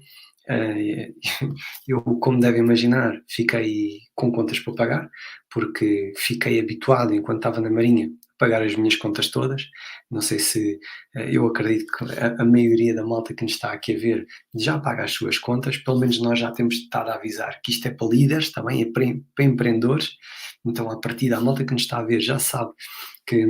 Eu, como devem imaginar, fiquei com contas para pagar, porque fiquei habituado, enquanto estava na Marinha, a pagar as minhas contas todas. Não sei se eu acredito que a maioria da malta que nos está aqui a ver já paga as suas contas. Pelo menos nós já temos estado a avisar que isto é para líderes, também é para empreendedores. Então, a partir da malta que nos está a ver já sabe que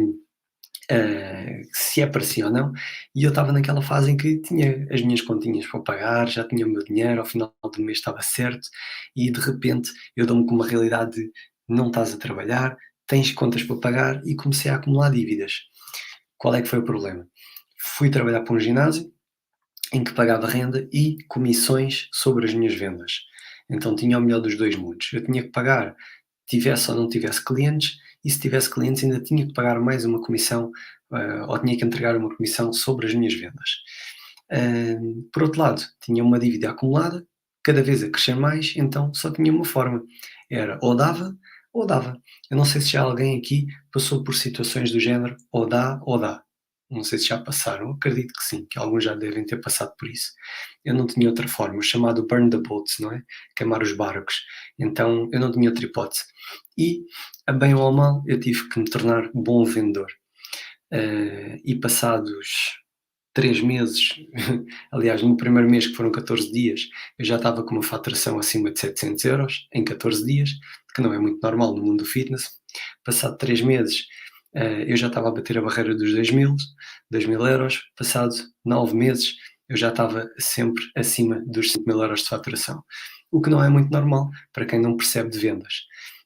se aparecia ou não, e eu estava naquela fase em que tinha as minhas continhas para pagar, já tinha o meu dinheiro, ao final do mês estava certo, e de repente eu dou-me com uma realidade de não estás a trabalhar, tens contas para pagar, e comecei a acumular dívidas. Qual é que foi o problema? Fui trabalhar para um ginásio em que pagava renda e comissões sobre as minhas vendas. Então tinha o melhor dos dois mundos. Eu tinha que pagar, tivesse ou não tivesse clientes, e se tivesse clientes ainda tinha que pagar mais uma comissão, ou tinha que entregar uma comissão sobre as minhas vendas. Por outro lado, tinha uma dívida acumulada, cada vez a crescer mais, então só tinha uma forma, era ou dava ou dava. Eu não sei se já alguém aqui passou por situações do género ou dá ou dá. Não sei se já passaram, acredito que sim, que alguns já devem ter passado por isso. Eu não tinha outra forma, o chamado burn the boats, não é? Queimar os barcos. Então eu não tinha outra hipótese. E, a bem ou a mal, eu tive que me tornar bom vendedor. E passados 3 meses, aliás, no primeiro mês, que foram 14 dias, eu já estava com uma faturação acima de 700 euros em 14 dias, que não é muito normal no mundo do fitness. Passado 3 meses, eu já estava a bater a barreira dos 2.000 euros. Passado 9 meses, eu já estava sempre acima dos 5.000 euros de faturação, o que não é muito normal para quem não percebe de vendas.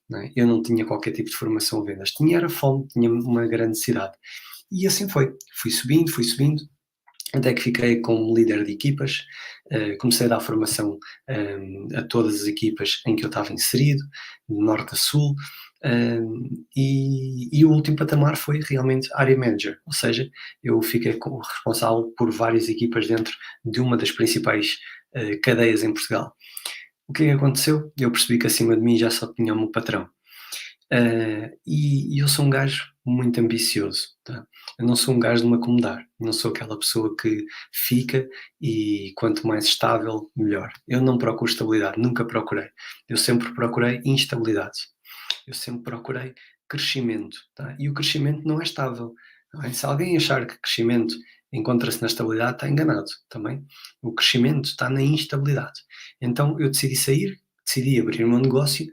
Não é? Eu não tinha qualquer tipo de formação em vendas, tinha era fome, tinha uma grande necessidade. E assim foi, fui subindo, até que fiquei como líder de equipas, comecei a dar formação a todas as equipas em que eu estava inserido, de norte a sul, e o último patamar foi realmente área manager, ou seja, eu fiquei responsável por várias equipas dentro de uma das principais cadeias em Portugal. O que é que aconteceu? Eu percebi que acima de mim já só tinha o meu patrão. E eu sou um gajo muito ambicioso, tá? Eu não sou um gajo de me acomodar, não sou aquela pessoa que fica e quanto mais estável, melhor. Eu não procuro estabilidade, nunca procurei. Eu sempre procurei instabilidade. Eu sempre procurei crescimento, tá? E o crescimento não é estável. Não é? Se alguém achar que crescimento encontra-se na estabilidade, está enganado também. O crescimento está na instabilidade. Então eu decidi sair, decidi abrir o meu negócio,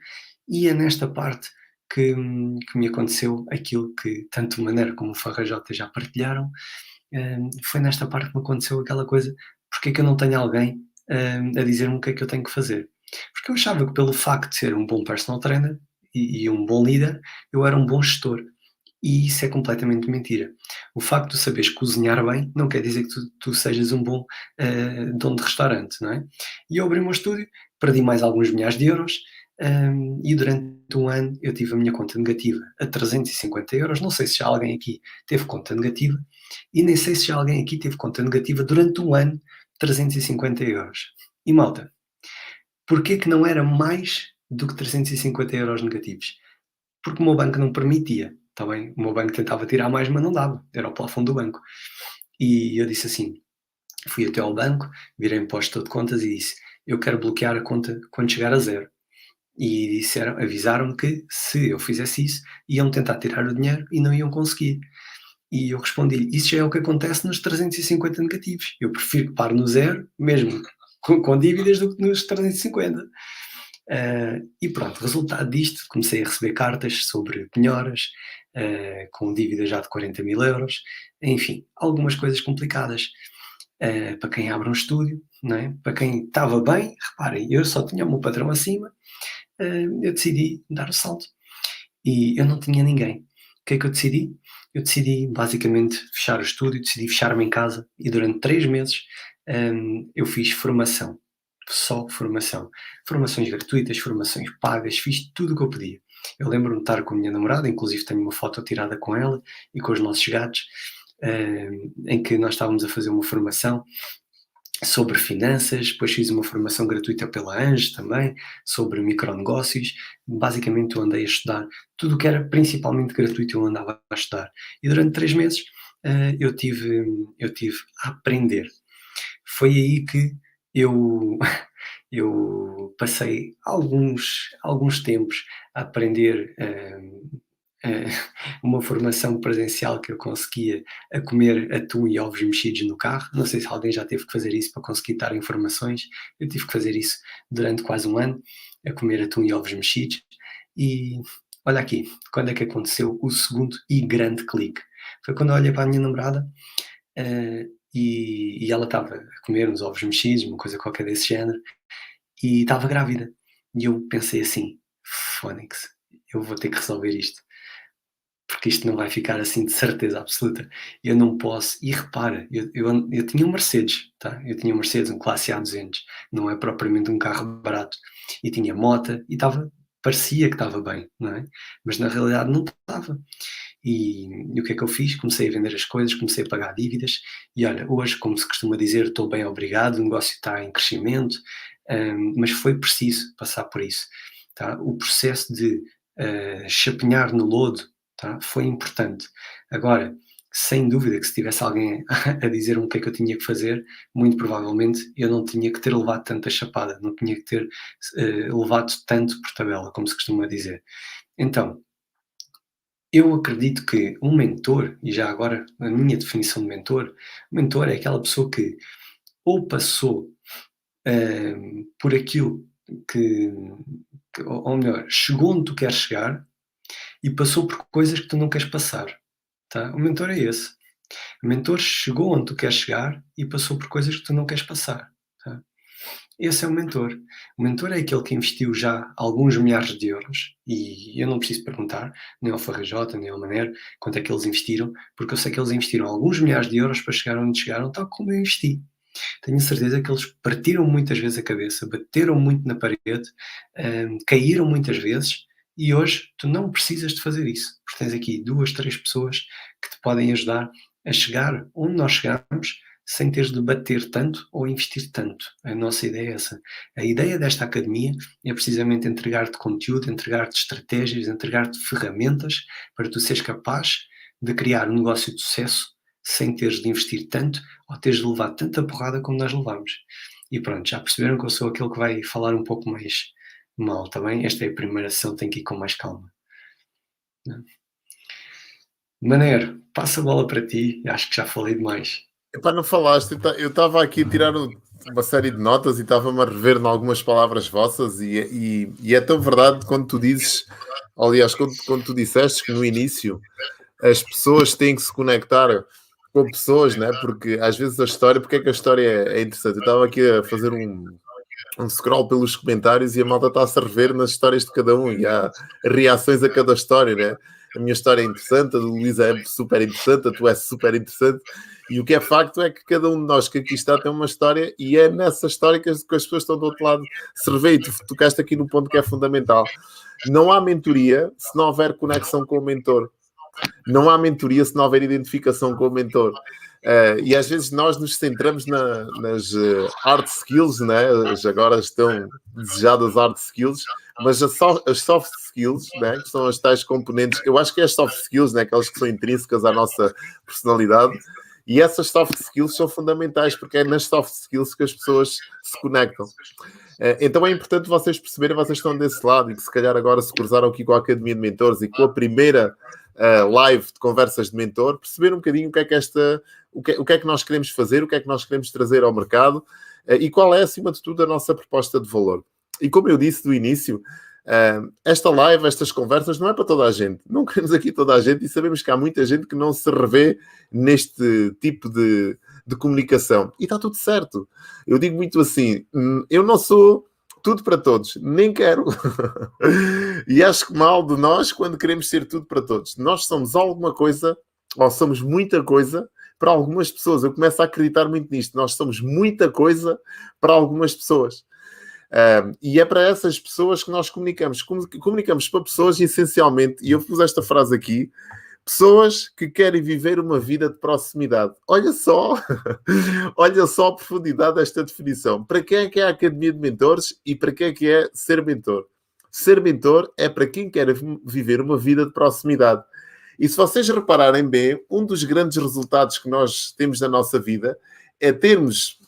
e é nesta parte que me aconteceu aquilo que tanto o Maneiro como o Farrajota já partilharam. Foi nesta parte que me aconteceu aquela coisa: porque é que eu não tenho alguém a dizer-me o que é que eu tenho que fazer? Porque eu achava que, pelo facto de ser um bom personal trainer e um bom líder, eu era um bom gestor. E isso é completamente mentira. O facto de saberes cozinhar bem não quer dizer que tu sejas um bom dono de restaurante, não é? E eu abri o meu estúdio, perdi mais alguns milhares de euros, e durante um ano eu tive a minha conta negativa a 350 euros. Não sei se já alguém aqui teve conta negativa, e nem sei se já alguém aqui teve conta negativa durante um ano, 350 euros. E malta, porquê que não era mais do que 350 euros negativos? Porque o meu banco não permitia, está bem? O meu banco tentava tirar mais, mas não dava, era o plafond do banco. E eu disse assim, fui até ao banco, virei-me para o gestor de contas e disse: eu quero bloquear a conta quando chegar a zero. E avisaram-me que se eu fizesse isso, iam tentar tirar o dinheiro e não iam conseguir. E eu respondi-lhe: isso já é o que acontece nos 350 negativos. Eu prefiro que pare no zero, mesmo com dívidas, do que nos 350. E pronto, resultado disto, comecei a receber cartas sobre penhoras, com dívidas já de 40.000 euros, enfim, algumas coisas complicadas. Para quem abre um estúdio, não é? Para quem estava bem, reparem, eu só tinha o meu patrão acima, eu decidi dar o salto. E eu não tinha ninguém. O que é que eu decidi? Eu decidi basicamente fechar o estúdio, decidi fechar-me em casa, e durante 3 meses eu fiz formação. Só formação. Formações gratuitas, formações pagas, fiz tudo o que eu podia. Eu lembro-me de estar com a minha namorada, inclusive tenho uma foto tirada com ela e com os nossos gatos, em que nós estávamos a fazer uma formação sobre finanças. Depois fiz uma formação gratuita pela Ange também, sobre micronegócios. Basicamente eu andei a estudar tudo o que era principalmente gratuito, eu andava a estudar. E durante 3 meses eu tive a aprender. Foi aí que eu eu passei alguns tempos a aprender uma formação presencial que eu conseguia a comer atum e ovos mexidos no carro. Não sei se alguém já teve que fazer isso para conseguir dar informações. Eu tive que fazer isso durante quase um ano, a comer atum e ovos mexidos. E olha aqui, quando é que aconteceu o segundo e grande clique? Foi quando eu olhei para a minha namorada e ela estava a comer uns ovos mexidos, uma coisa qualquer desse género, e estava grávida. E eu pensei assim, Fónix, eu vou ter que resolver isto. Porque isto não vai ficar assim de certeza absoluta. Eu não posso. E repara, eu tinha um Mercedes, tá? Eu tinha um Mercedes, um Classe A200, não é propriamente um carro barato. E tinha moto e parecia que estava bem, não é? Mas na realidade não estava. E o que é que eu fiz? Comecei a vender as coisas, comecei a pagar dívidas. E olha, hoje, como se costuma dizer, estou bem obrigado, o negócio está em crescimento, mas foi preciso passar por isso. Tá? O processo de chapinhar no lodo, tá? Foi importante. Agora, sem dúvida que se tivesse alguém a dizer-me o que é que eu tinha que fazer, muito provavelmente eu não tinha que ter levado tanta chapada, não tinha que ter levado tanto por tabela, como se costuma dizer. Então, eu acredito que um mentor, e já agora a minha definição de mentor é aquela pessoa que ou passou por aquilo ou melhor, chegou onde tu queres chegar e passou por coisas que tu não queres passar. Tá? O mentor é esse. O mentor chegou onde tu queres chegar e passou por coisas que tu não queres passar. Tá? Esse é o mentor. O mentor é aquele que investiu já alguns milhares de euros, e eu não preciso perguntar, nem ao Farrajota, nem ao Maner, quanto é que eles investiram, porque eu sei que eles investiram alguns milhares de euros para chegar onde chegaram, tal como eu investi. Tenho certeza que eles partiram muitas vezes a cabeça, bateram muito na parede, caíram muitas vezes, e hoje tu não precisas de fazer isso, porque tens aqui 2, 3 pessoas que te podem ajudar a chegar onde nós chegamos, sem teres de bater tanto ou investir tanto. A nossa ideia é essa. A ideia desta academia é precisamente entregar-te conteúdo, entregar-te estratégias, entregar-te ferramentas para tu seres capaz de criar um negócio de sucesso sem teres de investir tanto ou teres de levar tanta porrada como nós levamos. E pronto, já perceberam que eu sou aquele que vai falar um pouco mais mal, está bem? Esta é a primeira sessão, tenho que ir com mais calma. Manero, passa a bola para ti, acho que já falei demais. Epá, não falaste, eu estava aqui a tirar uma série de notas e estava-me a rever em algumas palavras vossas e é tão verdade quando tu dizes, aliás, quando tu disseste que no início as pessoas têm que se conectar com pessoas, né? Porque às vezes a história, porque é que a história é interessante? Eu estava aqui a fazer um scroll pelos comentários e a malta está-se a rever nas histórias de cada um e há reações a cada história, né? A minha história é interessante, a do Luís é super interessante, a tua é super interessante, e o que é facto é que cada um de nós que aqui está tem uma história e é nessa história que as pessoas estão do outro lado se rever, e tu tocaste aqui no ponto que é fundamental. Não há mentoria se não houver conexão com o mentor. Não há mentoria se não houver identificação com o mentor. E às vezes nós nos centramos nas hard skills, né? Agora estão desejadas hard skills, mas as soft skills, né? Que são as tais componentes, eu acho que é as soft skills, né? Aquelas que são intrínsecas à nossa personalidade, e essas soft skills são fundamentais, porque é nas soft skills que as pessoas se conectam. Então é importante vocês perceberem, vocês estão desse lado, e que se calhar agora se cruzaram aqui com a Academia de Mentores e com a primeira live de conversas de mentor, perceber um bocadinho o que é que nós queremos fazer, o que é que nós queremos trazer ao mercado e qual é, acima de tudo, a nossa proposta de valor. E como eu disse do início, esta live, estas conversas, não é para toda a gente. Não queremos aqui toda a gente e sabemos que há muita gente que não se revê neste tipo de comunicação. E está tudo certo. Eu digo muito assim, eu não sou tudo para todos, nem quero. E acho que mal de nós quando queremos ser tudo para todos. Nós somos alguma coisa, ou somos muita coisa, para algumas pessoas. Eu começo a acreditar muito nisto. Nós somos muita coisa para algumas pessoas. E é para essas pessoas que nós comunicamos. Comunicamos para pessoas, essencialmente, e eu pus esta frase aqui, pessoas que querem viver uma vida de proximidade. Olha só a profundidade desta definição. Para quem é a Academia de Mentores e para quem é ser mentor? Ser mentor é para quem quer viver uma vida de proximidade. E se vocês repararem bem, um dos grandes resultados que nós temos na nossa vida é termos,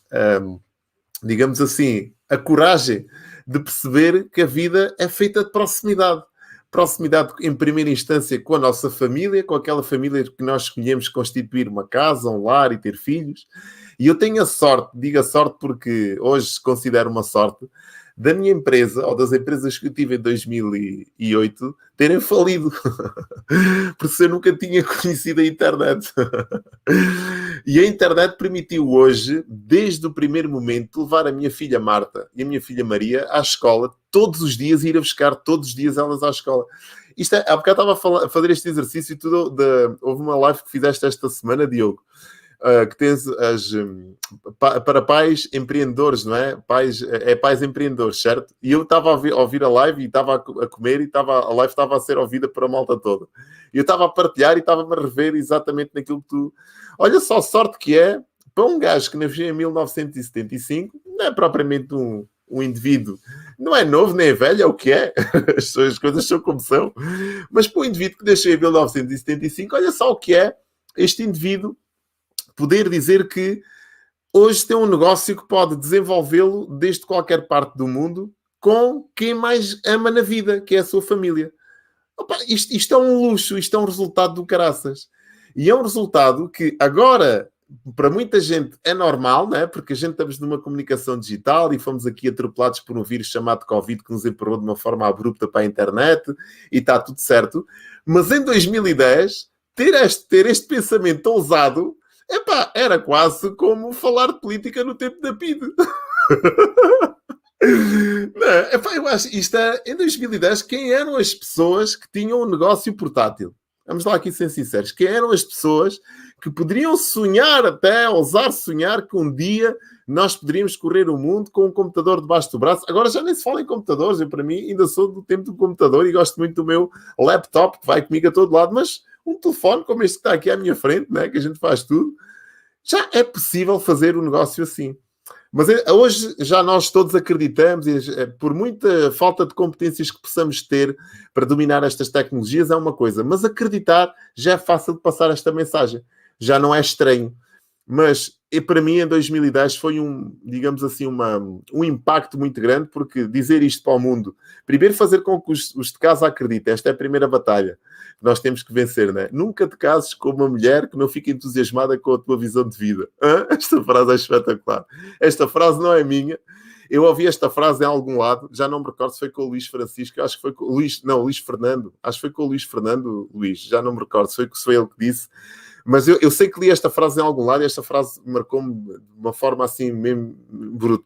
digamos assim, a coragem de perceber que a vida é feita de proximidade. Proximidade, em primeira instância, com a nossa família, com aquela família que nós escolhemos constituir uma casa, um lar e ter filhos. E eu tenho a sorte, digo a sorte porque hoje considero uma sorte, da minha empresa, ou das empresas que eu tive em 2008, terem falido. Porque eu nunca tinha conhecido a internet. E a internet permitiu hoje, desde o primeiro momento, levar a minha filha Marta e a minha filha Maria à escola, todos os dias, ir a buscar todos os dias elas à escola. Isto é, há bocado estava a fazer este exercício e tudo. Houve uma live que fizeste esta semana, Diogo, que tens para pais empreendedores, não é? Pais empreendedores, certo? E eu estava a ouvir a live e estava a comer e a live estava a ser ouvida por a malta toda. E eu estava a partilhar e estava-me a rever exatamente naquilo que tu... Olha só a sorte que é para um gajo que nasceu em 1975, não é propriamente um indivíduo, não é novo nem é velho, é o que é. As coisas são como são. Mas para um indivíduo que nasceu em 1975, olha só o que é este indivíduo poder dizer que hoje tem um negócio que pode desenvolvê-lo desde qualquer parte do mundo com quem mais ama na vida, que é a sua família. Opa, isto é um luxo, isto é um resultado do caraças. E é um resultado que agora, para muita gente, é normal, não é? Porque a gente estamos numa comunicação digital e fomos aqui atropelados por um vírus chamado Covid que nos empurrou de uma forma abrupta para a internet e está tudo certo. Mas em 2010, ter este pensamento ousado, epá, era quase como falar de política no tempo da PIDE. Não, epá, eu acho isto em 2010, quem eram as pessoas que tinham um negócio portátil? Vamos lá aqui ser sinceros. Quem eram as pessoas que poderiam sonhar até, ousar sonhar que um dia nós poderíamos correr o mundo com um computador debaixo do braço? Agora já nem se fala em computadores. Eu, para mim, ainda sou do tempo do computador e gosto muito do meu laptop, que vai comigo a todo lado, mas um telefone como este que está aqui à minha frente, né, que a gente faz tudo, já é possível fazer um negócio assim. Mas hoje já nós todos acreditamos, e por muita falta de competências que possamos ter para dominar estas tecnologias é uma coisa, mas acreditar já é fácil de passar esta mensagem. Já não é estranho. Mas para mim em 2010 foi digamos assim, um impacto muito grande, porque dizer isto para o mundo, primeiro fazer com que os de casa acreditem, esta é a primeira batalha que nós temos que vencer, não é? Nunca te cases com uma mulher que não fique entusiasmada com a tua visão de vida. Hã? Esta frase é espetacular. Esta frase não é minha. Eu ouvi esta frase em algum lado, já não me recordo se foi com o Luís Francisco, acho que foi com o Luís Fernando, acho que foi com o Luís Fernando, já não me recordo se foi ele que disse. Mas eu sei que li esta frase em algum lado e esta frase marcou-me de uma forma assim mesmo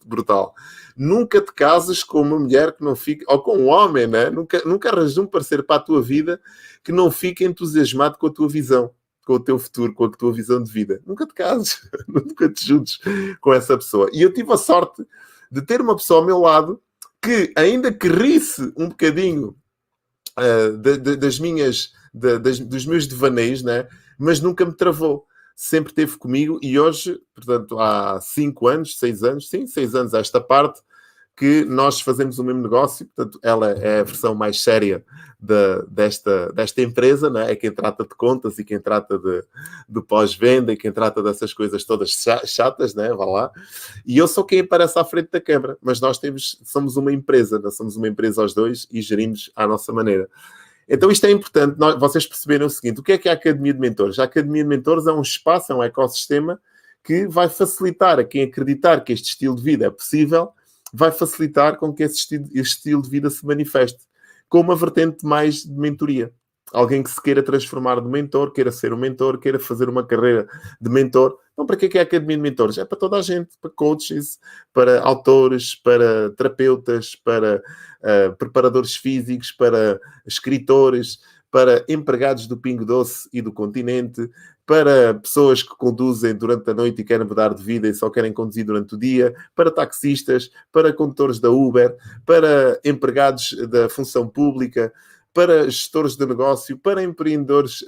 brutal. Nunca te cases com uma mulher que não fique, ou com um homem, né? Nunca arranjes um parceiro para a tua vida que não fique entusiasmado com a tua visão, com o teu futuro, com a tua visão de vida. Nunca te cases, nunca te juntes com essa pessoa. E eu tive a sorte de ter uma pessoa ao meu lado que, ainda que risse um bocadinho dos meus devaneios, né? Mas nunca me travou. Sempre esteve comigo e hoje, portanto, há 6 anos a esta parte, que nós fazemos o mesmo negócio. Portanto, ela é a versão mais séria desta empresa, né? É quem trata de contas e quem trata de pós-venda e quem trata dessas coisas todas chatas, né? Vá lá. E eu sou quem aparece à frente da câmara, mas nós somos uma empresa, nós somos uma empresa aos dois e gerimos à nossa maneira. Então isto é importante, vocês perceberem o seguinte: o que é a Academia de Mentores? A Academia de Mentores é um espaço, é um ecossistema que vai facilitar a quem acreditar que este estilo de vida é possível, vai facilitar com que este estilo de vida se manifeste, com uma vertente mais de mentoria. Alguém que se queira transformar de mentor, queira ser um mentor, queira fazer uma carreira de mentor. Então, para que é a Academia de Mentores? É para toda a gente, para coaches, para autores, para terapeutas, para preparadores físicos, para escritores, para empregados do Pingo Doce e do Continente, para pessoas que conduzem durante a noite e querem mudar de vida e só querem conduzir durante o dia, para taxistas, para condutores da Uber, para empregados da função pública, para gestores de negócio, para empreendedores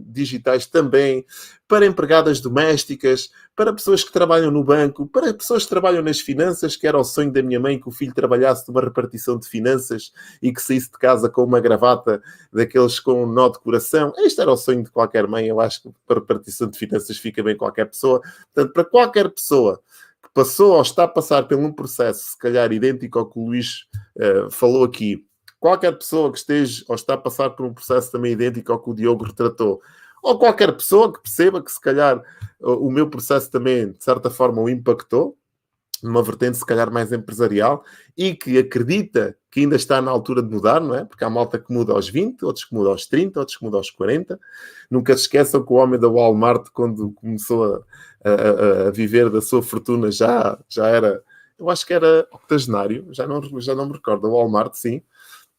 digitais também, para empregadas domésticas, para pessoas que trabalham no banco, para pessoas que trabalham nas finanças, que era o sonho da minha mãe que o filho trabalhasse numa repartição de finanças e que saísse de casa com uma gravata daqueles com um nó de coração. Este era o sonho de qualquer mãe. Eu acho que para repartição de finanças fica bem qualquer pessoa. Portanto, para qualquer pessoa que passou ou está a passar por um processo, se calhar idêntico ao que o Luís falou aqui, qualquer pessoa que esteja ou está a passar por um processo também idêntico ao que o Diogo retratou, ou qualquer pessoa que perceba que se calhar o meu processo também, de certa forma, o impactou, numa vertente se calhar mais empresarial e que acredita que ainda está na altura de mudar, não é? Porque há malta que muda aos 20, outros que mudam aos 30, outros que mudam aos 40. Nunca se esqueçam que o homem da Walmart, quando começou a viver da sua fortuna, já era, eu acho que era octogenário, já não me recordo, a Walmart, sim,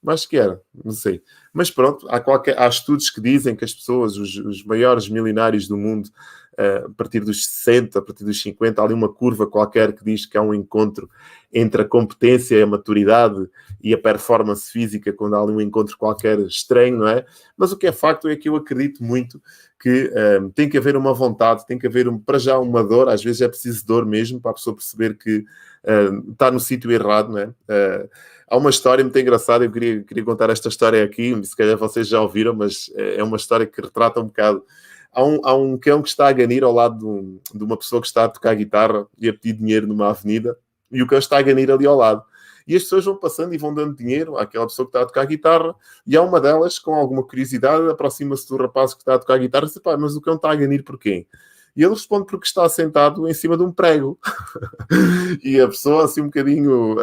mas que era, não sei. Mas pronto, há estudos que dizem que as pessoas, os maiores milionários do mundo, a partir dos 60, a partir dos 50, há ali uma curva qualquer que diz que há um encontro entre a competência, a maturidade e a performance física, quando há ali um encontro qualquer estranho, não é? Mas o que é facto é que eu acredito muito que tem que haver uma vontade, tem que haver, para já, uma dor, às vezes é preciso dor mesmo, para a pessoa perceber que está no sítio errado, não é? Há uma história muito engraçada, eu queria contar esta história aqui, se calhar vocês já ouviram, mas é uma história que retrata um bocado. Há um cão que está a ganir ao lado de uma pessoa que está a tocar guitarra e a pedir dinheiro numa avenida, e o cão está a ganir ali ao lado. E as pessoas vão passando e vão dando dinheiro àquela pessoa que está a tocar guitarra, e há uma delas, com alguma curiosidade, aproxima-se do rapaz que está a tocar guitarra e diz: pá, mas o cão está a ganir por quê? E ele responde: porque está sentado em cima de um prego. E a pessoa, assim um bocadinho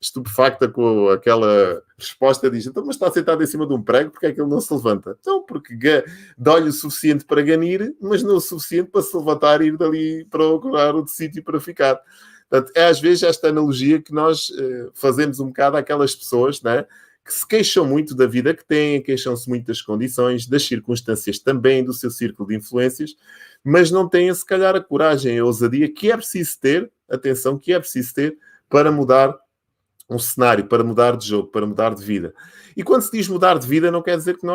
estupefacta com aquela resposta, diz: então, mas está sentado em cima de um prego, porque é que ele não se levanta? Então, porque dói o suficiente para ganir, mas não o suficiente para se levantar e ir dali para procurar outro sítio para ficar. Portanto, é às vezes esta analogia que nós fazemos um bocado àquelas pessoas, né, que se queixam muito da vida que têm, queixam-se muito das condições, das circunstâncias também, do seu círculo de influências, mas não têm, se calhar, a coragem e a ousadia que é preciso ter, atenção, que é preciso ter para mudar um cenário, para mudar de jogo, para mudar de vida. E quando se diz mudar de vida, não quer dizer que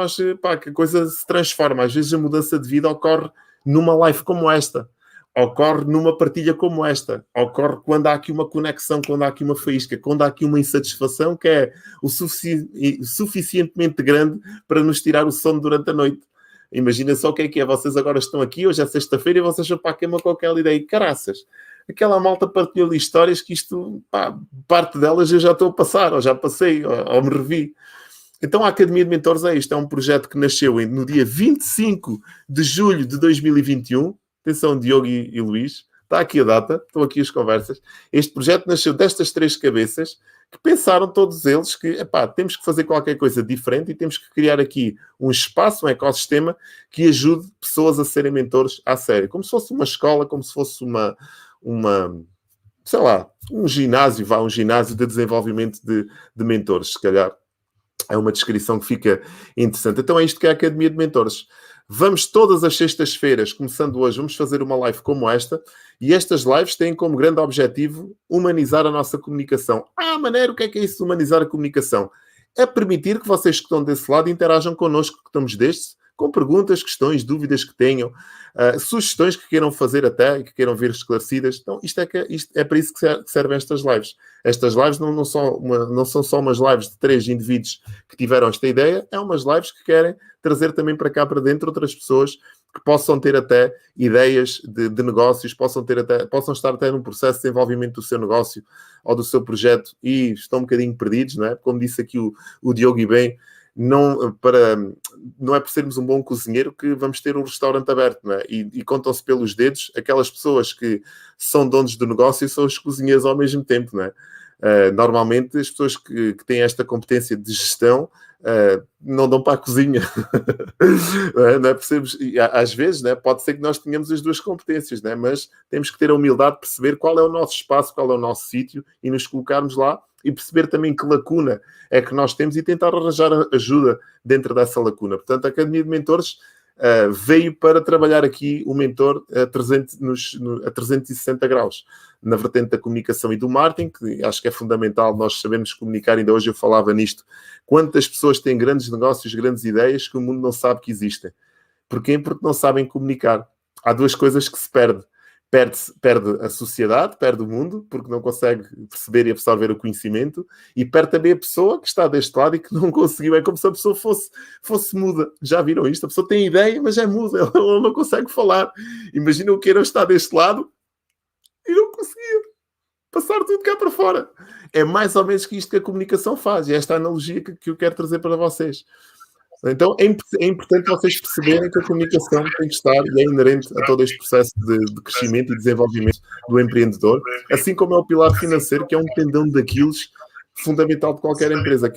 que a coisa se transforma. Às vezes a mudança de vida ocorre numa live como esta, ocorre numa partilha como esta, ocorre quando há aqui uma conexão, quando há aqui uma faísca, quando há aqui uma insatisfação que é o suficientemente grande para nos tirar o sono durante a noite. Imagina só o que é. Vocês agora estão aqui, hoje é sexta-feira, e vocês vão para a cama com aquela ideia. Caraças, aquela malta partilhou ali histórias que isto, pá, parte delas eu já estou a passar, ou já passei, ou me revi. Então a Academia de Mentores é isto. É um projeto que nasceu no dia 25 de julho de 2021. Atenção, Diogo e Luís. Está aqui a data, estão aqui as conversas. Este projeto nasceu destas três cabeças que pensaram todos eles que, epá, temos que fazer qualquer coisa diferente e temos que criar aqui um espaço, um ecossistema que ajude pessoas a serem mentores à sério. Como se fosse uma escola, como se fosse sei lá, um ginásio de desenvolvimento de mentores, se calhar. É uma descrição que fica interessante. Então é isto que é a Academia de Mentores. Vamos todas as sextas-feiras, começando hoje, vamos fazer uma live como esta, e estas lives têm como grande objetivo humanizar a nossa comunicação. Maneiro, o que é isso de humanizar a comunicação? É permitir que vocês que estão desse lado interajam connosco, que estamos destes, com perguntas, questões, dúvidas que tenham, sugestões que queiram fazer até e que queiram ver esclarecidas. Então, isto é para isso que servem estas lives. Estas lives não são só umas lives de 3 indivíduos que tiveram esta ideia, é umas lives que querem trazer também para cá, para dentro, outras pessoas que possam ter até ideias de negócios, possam estar até num processo de desenvolvimento do seu negócio ou do seu projeto e estão um bocadinho perdidos, não é? Como disse aqui o Diogo e bem, não é por sermos um bom cozinheiro que vamos ter um restaurante aberto, não é? E contam-se pelos dedos aquelas pessoas que são donos do negócio e são os cozinheiros ao mesmo tempo, não é? Normalmente as pessoas que têm esta competência de gestão não dão para a cozinha. Não é? Percebes? E, às vezes, né, pode ser que nós tenhamos as duas competências, né? Mas temos que ter a humildade de perceber qual é o nosso espaço, qual é o nosso sítio e nos colocarmos lá e perceber também que lacuna é que nós temos e tentar arranjar ajuda dentro dessa lacuna. Portanto, a Academia de Mentores veio para trabalhar aqui o mentor a 360 graus, na vertente da comunicação e do marketing, que acho que é fundamental nós sabermos comunicar. Ainda hoje eu falava nisto. Quantas pessoas têm grandes negócios, grandes ideias que o mundo não sabe que existem? Porquê? Porque não sabem comunicar. Há duas coisas que se perde. Perde a sociedade, perde o mundo, porque não consegue perceber e absorver o conhecimento, e perde também a pessoa que está deste lado e que não conseguiu. É como se a pessoa fosse muda. Já viram isto? A pessoa tem ideia, mas é muda. Ela não consegue falar. Imagina o que era estar deste lado e não conseguia passar tudo cá para fora. É mais ou menos que isto que a comunicação faz. E esta analogia que eu quero trazer para vocês. Então é importante vocês perceberem que a comunicação tem que estar e é inerente a todo este processo de crescimento e desenvolvimento do empreendedor, assim como é o pilar financeiro, que é um tendão daqueles fundamental de qualquer empresa.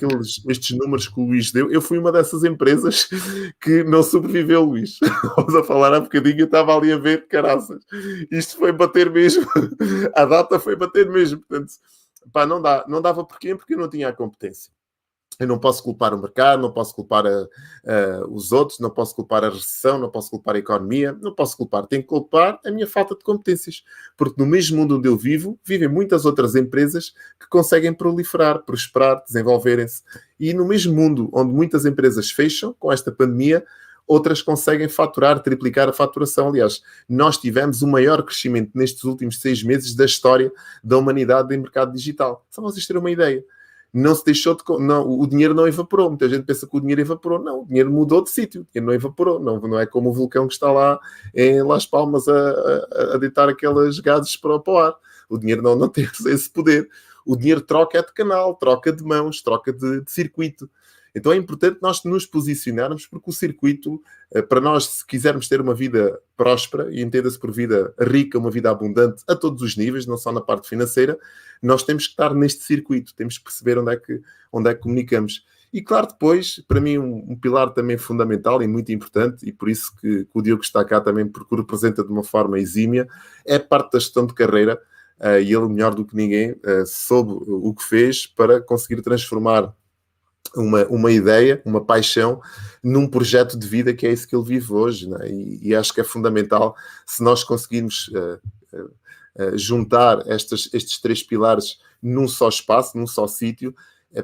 Estes números que o Luís deu, eu fui uma dessas empresas que não sobreviveu, Luís. Vamos a falar há bocadinho, eu estava ali a ver, caraças, isto foi bater mesmo, a data foi bater mesmo, portanto, pá, não dava porquê? Porque eu não tinha a competência. Eu não posso culpar o mercado, não posso culpar os outros, não posso culpar a recessão, não posso culpar a economia, não posso culpar. Tenho que culpar a minha falta de competências. Porque no mesmo mundo onde eu vivo, vivem muitas outras empresas que conseguem proliferar, prosperar, desenvolverem-se. E no mesmo mundo onde muitas empresas fecham com esta pandemia, outras conseguem faturar, triplicar a faturação. Aliás, nós tivemos o maior crescimento nestes últimos 6 meses da história da humanidade em mercado digital. Só vocês terem uma ideia. Não se deixou de... Não, o dinheiro não evaporou. Muita gente pensa que o dinheiro evaporou. Não, o dinheiro mudou de sítio. O dinheiro não evaporou. Não é como o vulcão que está lá em Las Palmas a deitar aquelas gases para o ar. O dinheiro não tem esse poder. O dinheiro troca de canal, troca de mãos, troca de circuito. Então é importante nós nos posicionarmos, porque o circuito, para nós, se quisermos ter uma vida próspera, e entenda-se por vida rica, uma vida abundante a todos os níveis, não só na parte financeira, nós temos que estar neste circuito, temos que perceber onde é que comunicamos. E claro, depois, para mim, um pilar também fundamental e muito importante, e por isso que o Diogo está cá também, porque o representa de uma forma exímia, é a parte da gestão de carreira, e ele, melhor do que ninguém, soube o que fez para conseguir transformar uma ideia, uma paixão, num projeto de vida, que é isso que ele vive hoje, né? E acho que é fundamental, se nós conseguirmos juntar estes 3 pilares num só espaço, num só sítio,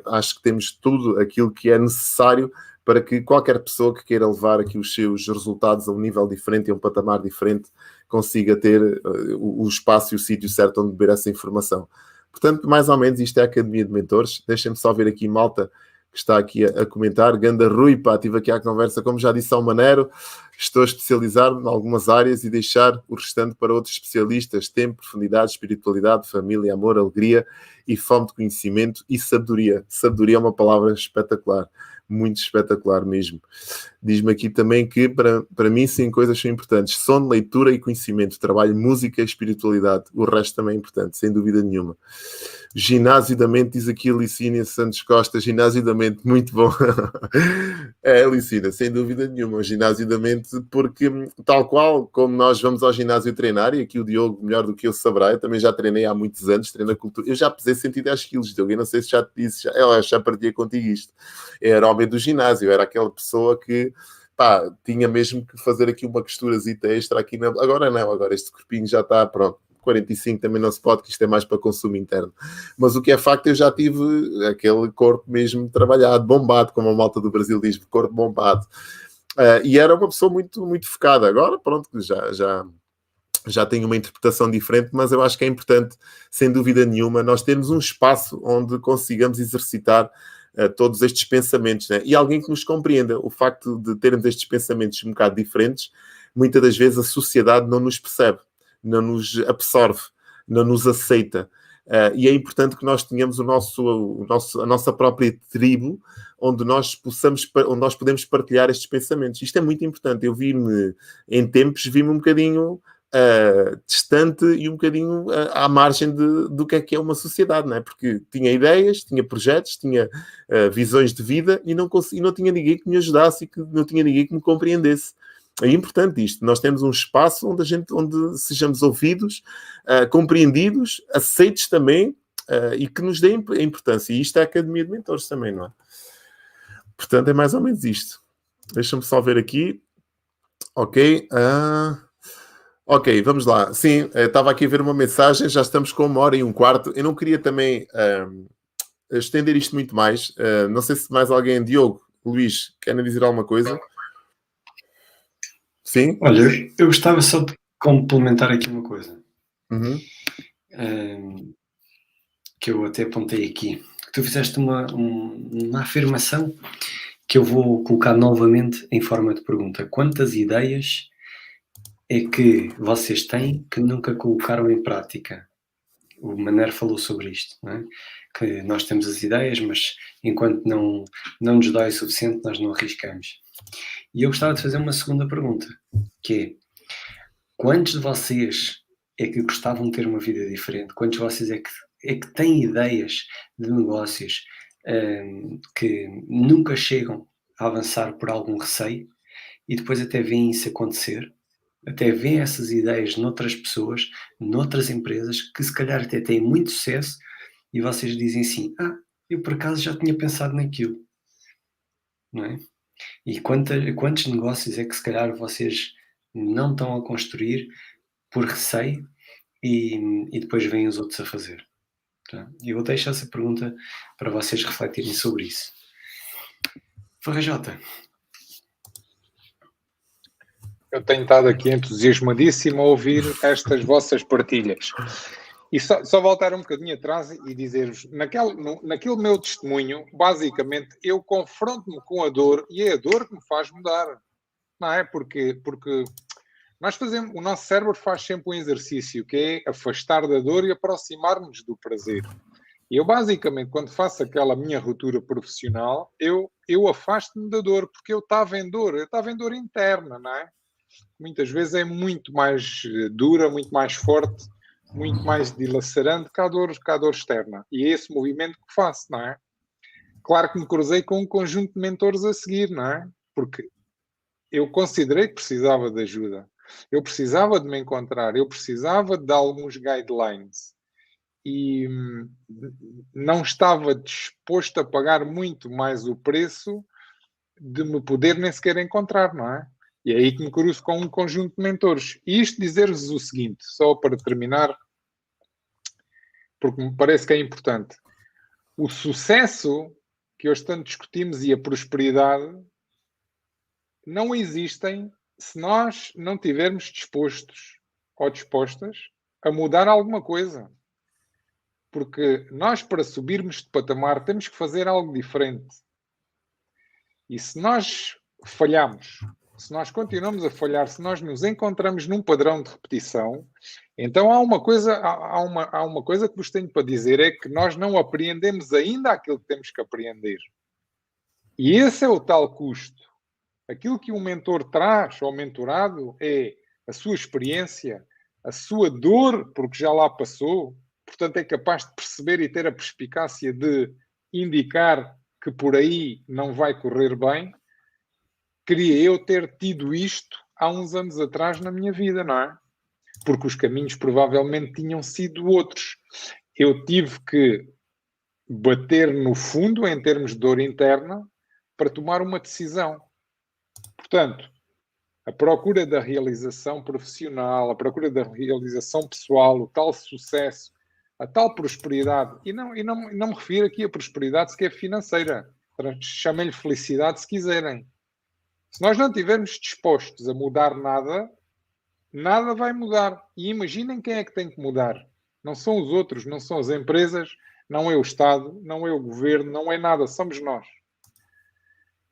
acho que temos tudo aquilo que é necessário para que qualquer pessoa que queira levar aqui os seus resultados a um nível diferente e a um patamar diferente consiga ter o espaço e o sítio certo onde beber essa informação. Portanto, mais ou menos, isto é a Academia de Mentores. Deixem-me só ver aqui, malta, que está aqui a comentar. Ganda Rui, pá, estive aqui à conversa, como já disse ao Manero, estou a especializar-me em algumas áreas e deixar o restante para outros especialistas. Tempo, profundidade, espiritualidade, família, amor, alegria e fome de conhecimento e sabedoria. Sabedoria é uma palavra espetacular, muito espetacular mesmo. Diz-me aqui também que para mim 5 coisas são importantes: som, leitura e conhecimento, trabalho, música e espiritualidade. O resto também é importante, sem dúvida nenhuma. Ginásio da mente, diz aqui a Licínia Santos Costa. Ginásio da mente, muito bom. É, Licínia, sem dúvida nenhuma, o ginásio da mente, porque tal qual como nós vamos ao ginásio treinar, e aqui o Diogo, melhor do que eu, saberá, eu também já treinei há muitos anos, treino a cultura. Eu já pesei 110 quilos, Diogo, eu não sei se já te disse, já partilhei contigo isto. Era homem do ginásio, era aquela pessoa que, pá, tinha mesmo que fazer aqui uma costurazita extra aqui na... Agora não, agora este corpinho já está pronto. 45 também não se pode, que isto é mais para consumo interno. Mas o que é facto, eu já tive aquele corpo mesmo trabalhado, bombado, como a malta do Brasil diz, corpo bombado. E era uma pessoa muito, muito focada. Agora, pronto, já tenho uma interpretação diferente, mas eu acho que é importante, sem dúvida nenhuma, nós termos um espaço onde consigamos exercitar todos estes pensamentos, né? E alguém que nos compreenda. O facto de termos estes pensamentos um bocado diferentes, muitas das vezes a sociedade não nos percebe, não nos absorve, não nos aceita. E é importante que nós tenhamos a nossa própria tribo, onde nós podemos partilhar estes pensamentos. Isto é muito importante. Eu em tempos, vi-me um bocadinho distante e um bocadinho à margem do que é uma sociedade, não é? Porque tinha ideias, tinha projetos, tinha visões de vida e não tinha ninguém que me ajudasse e que não tinha ninguém que me compreendesse. É importante isto. Nós temos um espaço onde sejamos ouvidos, compreendidos, aceitos também, e que nos dê importância. E isto é a Academia de Mentores também, não é? Portanto, é mais ou menos isto. Deixa-me só ver aqui. Ok. Ok, vamos lá. Sim, estava aqui a ver uma mensagem. Já estamos com 1h15. Eu não queria também estender isto muito mais. Não sei se mais alguém... Diogo, Luís, querem dizer alguma coisa? Sim? Olha, eu gostava só de complementar aqui uma coisa. Uhum. Que eu até apontei aqui. Tu fizeste uma afirmação que eu vou colocar novamente em forma de pergunta. Quantas ideias é que vocês têm que nunca colocaram em prática? O Manero falou sobre isto, não é? que nós temos as ideias, mas enquanto não nos dói o suficiente, nós não arriscamos. E eu gostava de fazer uma segunda pergunta, que é: quantos de vocês é que gostavam de ter uma vida diferente? Quantos de vocês é que têm ideias de negócios que nunca chegam a avançar por algum receio e depois até veem isso acontecer? Até veem essas ideias noutras pessoas, noutras empresas, que se calhar até têm muito sucesso e vocês dizem assim: eu por acaso já tinha pensado naquilo, não é? E quantos negócios é que se calhar vocês não estão a construir por receio e depois vêm os outros a fazer? Tá? E eu deixo essa pergunta para vocês refletirem sobre isso. Farrajota. Eu tenho estado aqui entusiasmadíssimo a ouvir estas vossas partilhas. E só voltar um bocadinho atrás e dizer-vos, naquele meu testemunho, basicamente, eu confronto-me com a dor e é a dor que me faz mudar. Não é? Porque o nosso cérebro faz sempre um exercício que é afastar da dor e aproximar-nos do prazer. E eu, basicamente, quando faço aquela minha ruptura profissional, eu afasto-me da dor, porque eu estava em dor interna, não é? Muitas vezes é muito mais dura, muito mais forte, muito mais dilacerante que a dor externa. E é esse movimento que faço, não é? Claro que me cruzei com um conjunto de mentores a seguir, não é? Porque eu considerei que precisava de ajuda. Eu precisava de me encontrar, eu precisava de alguns guidelines. E não estava disposto a pagar muito mais o preço de me poder nem sequer encontrar, não é? E é aí que me cruzo com um conjunto de mentores. E isto dizer-vos o seguinte, só para terminar, porque me parece que é importante. O sucesso que hoje tanto discutimos e a prosperidade não existem se nós não estivermos dispostos ou dispostas a mudar alguma coisa. Porque nós, para subirmos de patamar, temos que fazer algo diferente. E se nós falhamos, se nós continuamos a falhar, se nós nos encontramos num padrão de repetição, então há uma coisa que vos tenho para dizer, é que nós não apreendemos ainda aquilo que temos que aprender. E esse é o tal custo. Aquilo que um mentor traz ao mentorado é a sua experiência, a sua dor, porque já lá passou, portanto é capaz de perceber e ter a perspicácia de indicar que por aí não vai correr bem. Queria eu ter tido isto há uns anos atrás na minha vida, não é? Porque os caminhos provavelmente tinham sido outros. Eu tive que bater no fundo em termos de dor interna para tomar uma decisão. Portanto, a procura da realização profissional, a procura da realização pessoal, o tal sucesso, a tal prosperidade, e não me refiro aqui a prosperidade sequer financeira, chamem-lhe felicidade se quiserem. Se nós não estivermos dispostos a mudar nada, nada vai mudar. E imaginem quem é que tem que mudar. Não são os outros, não são as empresas, não é o Estado, não é o governo, não é nada, somos nós.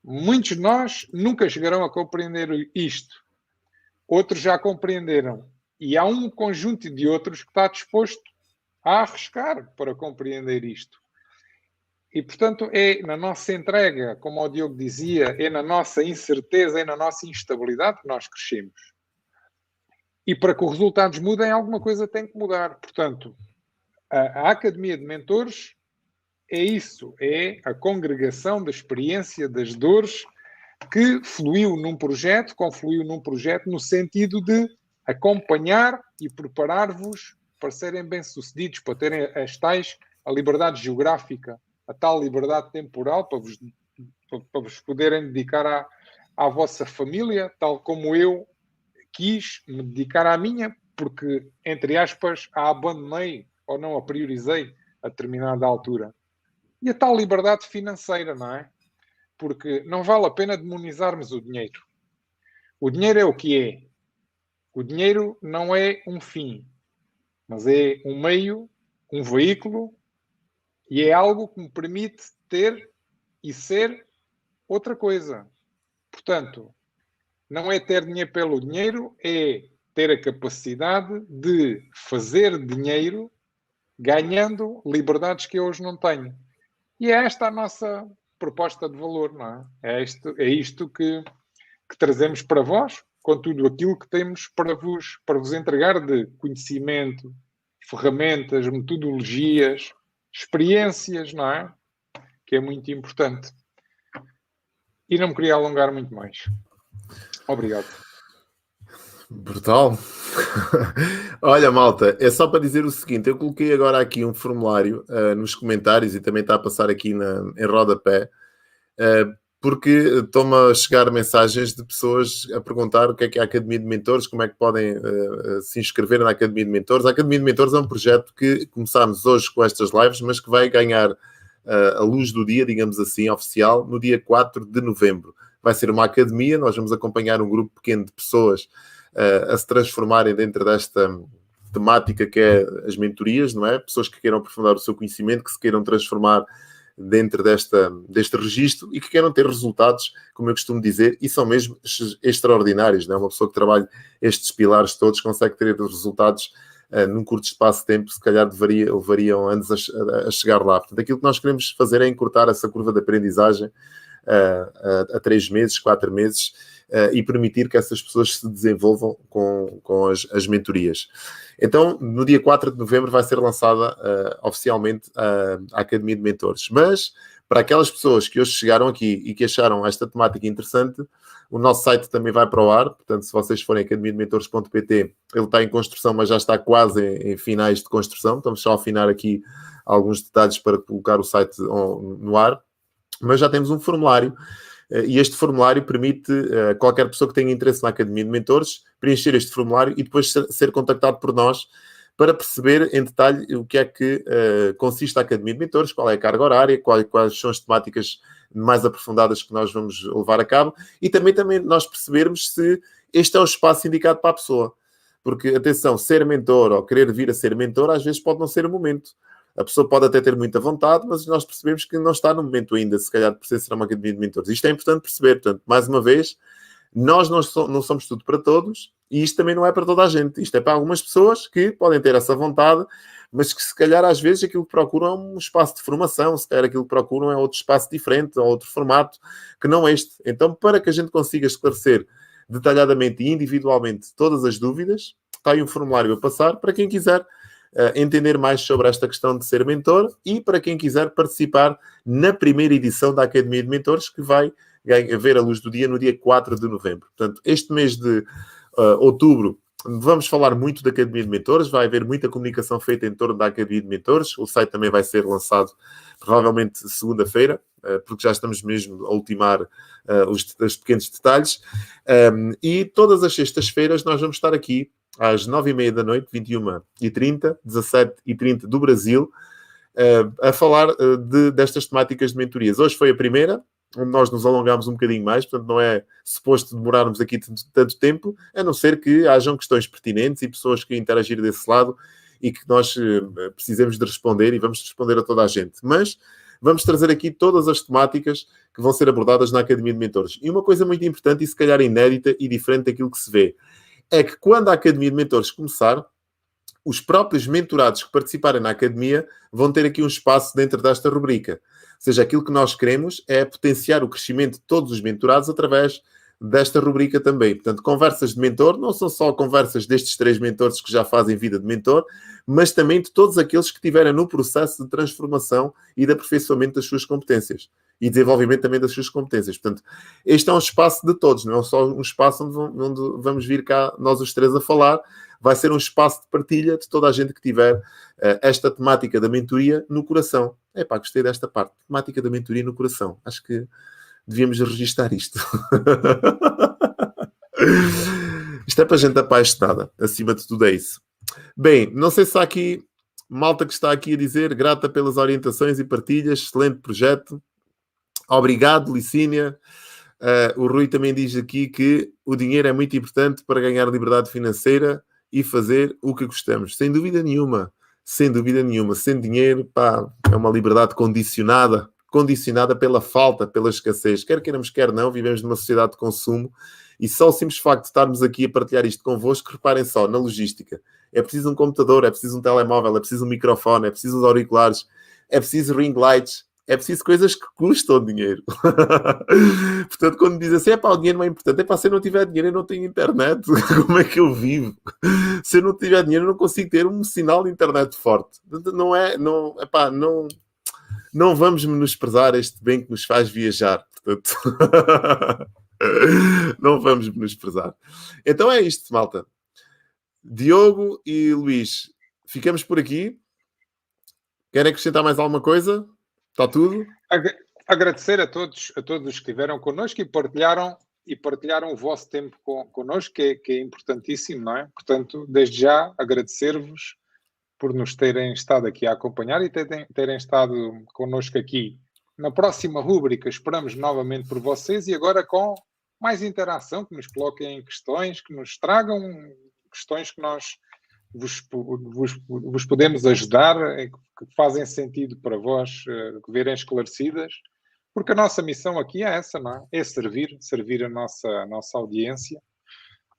Muitos de nós nunca chegarão a compreender isto. Outros já compreenderam. E há um conjunto de outros que está disposto a arriscar para compreender isto. E, portanto, é na nossa entrega, como o Diogo dizia, é na nossa incerteza, é na nossa instabilidade que nós crescemos. E para que os resultados mudem, alguma coisa tem que mudar. Portanto, a Academia de Mentores é isso, é a congregação da experiência das dores que confluiu num projeto no sentido de acompanhar e preparar-vos para serem bem-sucedidos, para terem a liberdade geográfica, a tal liberdade temporal, para vos poderem dedicar à vossa família, tal como eu quis me dedicar à minha, porque, entre aspas, a abandonei ou não a priorizei a determinada altura. E a tal liberdade financeira, não é? Porque não vale a pena demonizarmos o dinheiro. O dinheiro é o que é. O dinheiro não é um fim, mas é um meio, um veículo, e é algo que me permite ter e ser outra coisa. Portanto, não é ter dinheiro pelo dinheiro, é ter a capacidade de fazer dinheiro ganhando liberdades que eu hoje não tenho. E é esta a nossa proposta de valor, não é? É isto que trazemos para vós, com tudo aquilo que temos para vos entregar de conhecimento, ferramentas, metodologias, experiências, não é? Que é muito importante. E não me queria alongar muito mais. Obrigado. Brutal. Olha, malta, é só para dizer o seguinte, eu coloquei agora aqui um formulário nos comentários e também está a passar aqui em rodapé, porque estão-me a chegar mensagens de pessoas a perguntar o que é a Academia de Mentores, como é que podem se inscrever na Academia de Mentores. A Academia de Mentores é um projeto que começámos hoje com estas lives, mas que vai ganhar a luz do dia, digamos assim, oficial, no dia 4 de novembro. Vai ser uma academia, nós vamos acompanhar um grupo pequeno de pessoas a se transformarem dentro desta temática que é as mentorias, não é? Pessoas que queiram aprofundar o seu conhecimento, que se queiram transformar dentro deste registro e que queiram ter resultados, como eu costumo dizer, e são mesmo extraordinários, não é? Uma pessoa que trabalha estes pilares todos consegue ter resultados num curto espaço de tempo, se calhar levariam anos a chegar lá. Portanto, aquilo que nós queremos fazer é encurtar essa curva de aprendizagem a 3 meses, 4 meses, e permitir que essas pessoas se desenvolvam com as mentorias. Então, no dia 4 de novembro vai ser lançada oficialmente a Academia de Mentores. Mas, para aquelas pessoas que hoje chegaram aqui e que acharam esta temática interessante, o nosso site também vai para o ar. Portanto, se vocês forem a academiadementores.pt, ele está em construção, mas já está quase em finais de construção. Estamos só a afinar aqui alguns detalhes para colocar o site no ar. Mas já temos um formulário e este formulário permite a qualquer pessoa que tenha interesse na Academia de Mentores preencher este formulário e depois ser contactado por nós para perceber em detalhe o que é que consiste a Academia de Mentores, qual é a carga horária, quais são as temáticas mais aprofundadas que nós vamos levar a cabo e também nós percebermos se este é o espaço indicado para a pessoa. Porque, atenção, ser mentor ou querer vir a ser mentor às vezes pode não ser o momento. A pessoa pode até ter muita vontade, mas nós percebemos que não está no momento ainda, se calhar, de pertencer a uma Academia de Mentores. Isto é importante perceber. Portanto, mais uma vez, nós não somos tudo para todos e isto também não é para toda a gente. Isto é para algumas pessoas que podem ter essa vontade, mas que, se calhar, às vezes, aquilo que procuram é um espaço de formação, se calhar aquilo que procuram é outro espaço diferente, ou outro formato, que não este. Então, para que a gente consiga esclarecer detalhadamente e individualmente todas as dúvidas, está aí um formulário a passar para quem quiser entender mais sobre esta questão de ser mentor e para quem quiser participar na primeira edição da Academia de Mentores, que vai ver a luz do dia no dia 4 de novembro. Portanto, este mês de outubro vamos falar muito da Academia de Mentores, vai haver muita comunicação feita em torno da Academia de Mentores, o site também vai ser lançado provavelmente segunda-feira, porque já estamos mesmo a ultimar os pequenos detalhes, e todas as sextas-feiras nós vamos estar aqui às 9h30 da noite, 21h30, 17h30 do Brasil, a falar destas temáticas de mentorias. Hoje foi a primeira, onde nós nos alongámos um bocadinho mais, portanto não é suposto demorarmos aqui tanto tempo, a não ser que hajam questões pertinentes e pessoas que interagirem desse lado e que nós precisemos de responder e vamos responder a toda a gente. Mas vamos trazer aqui todas as temáticas que vão ser abordadas na Academia de Mentores. E uma coisa muito importante e se calhar inédita e diferente daquilo que se vê, é que quando a Academia de Mentores começar, os próprios mentorados que participarem na Academia vão ter aqui um espaço dentro desta rubrica. Ou seja, aquilo que nós queremos é potenciar o crescimento de todos os mentorados através desta rubrica também. Portanto, conversas de mentor não são só conversas destes 3 mentores que já fazem vida de mentor, mas também de todos aqueles que estiverem no processo de transformação e de aperfeiçoamento das suas competências e desenvolvimento também das suas competências. Portanto, este é um espaço de todos, não é só um espaço onde vamos vir cá nós os 3 a falar, vai ser um espaço de partilha de toda a gente que tiver esta temática da mentoria no coração. Epá, gostei desta parte, temática da mentoria no coração. Acho que devíamos registar isto. Isto é para gente apaixonada, acima de tudo é isso. Bem, não sei se há aqui malta que está aqui a dizer grata pelas orientações e partilhas, excelente projeto. Obrigado, Licínia. O Rui também diz aqui que o dinheiro é muito importante para ganhar liberdade financeira e fazer o que gostamos. Sem dúvida nenhuma. Sem dúvida nenhuma. Sem dinheiro, pá, é uma liberdade condicionada pela falta, pela escassez. Quer queiramos, quer não, vivemos numa sociedade de consumo e só o simples facto de estarmos aqui a partilhar isto convosco, reparem só, na logística. é preciso um computador, é preciso um telemóvel, é preciso um microfone, é preciso os auriculares, é preciso ring lights, é preciso coisas que custam dinheiro. Portanto, quando dizem assim, o dinheiro não é importante, se eu não tiver dinheiro, eu não tenho internet. Como é que eu vivo? Se eu não tiver dinheiro, eu não consigo ter um sinal de internet forte. Não vamos menosprezar este bem que nos faz viajar. Portanto, não vamos menosprezar. Então é isto, malta. Diogo e Luís, ficamos por aqui. Querem acrescentar mais alguma coisa? Está tudo? Agradecer a todos os que estiveram connosco e partilharam o vosso tempo connosco, que é importantíssimo, não é? Portanto, desde já, agradecer-vos por nos terem estado aqui a acompanhar e terem estado connosco aqui. Na próxima rúbrica, esperamos novamente por vocês e agora com mais interação, que nos coloquem questões, que nos tragam questões que nós vos podemos ajudar, que fazem sentido para vós verem esclarecidas, porque a nossa missão aqui é essa, não é? É servir a nossa audiência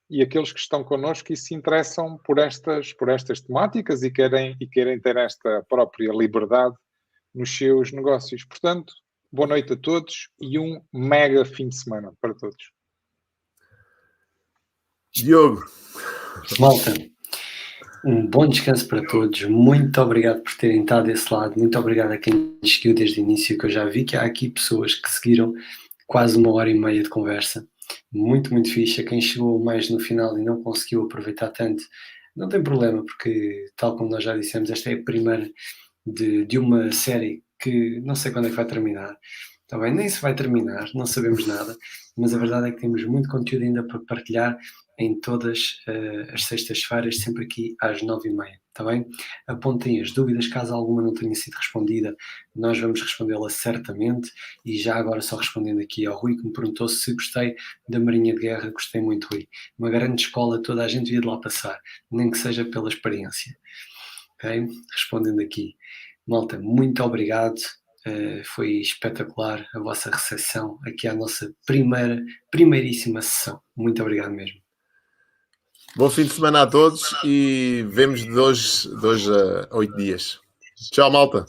e aqueles que estão connosco e se interessam por estas temáticas e querem ter esta própria liberdade nos seus negócios. Portanto, boa noite a todos e um mega fim de semana para todos. Diogo. Malta, um bom descanso para todos. Muito obrigado por terem estado desse lado. Muito obrigado a quem seguiu desde o início, que eu já vi que há aqui pessoas que seguiram quase 1h30 de conversa. Muito, muito fixe. A quem chegou mais no final e não conseguiu aproveitar tanto, não tem problema, porque, tal como nós já dissemos, esta é a primeira de uma série que não sei quando é que vai terminar. Está bem? Nem se vai terminar, não sabemos nada, mas a verdade é que temos muito conteúdo ainda para partilhar em todas as sextas-feiras, sempre aqui às 9h30, está bem? Apontem as dúvidas, caso alguma não tenha sido respondida, nós vamos respondê-la certamente. E já agora, só respondendo aqui ao Rui, que me perguntou se gostei da Marinha de Guerra. Gostei muito, Rui. Uma grande escola, toda a gente devia de lá passar, nem que seja pela experiência. Ok? Respondendo aqui. Malta, muito obrigado. Foi espetacular a vossa recepção aqui à nossa primeiríssima sessão. Muito obrigado mesmo. Bom fim de semana a todos e vemos de hoje a 8 dias. Tchau, malta.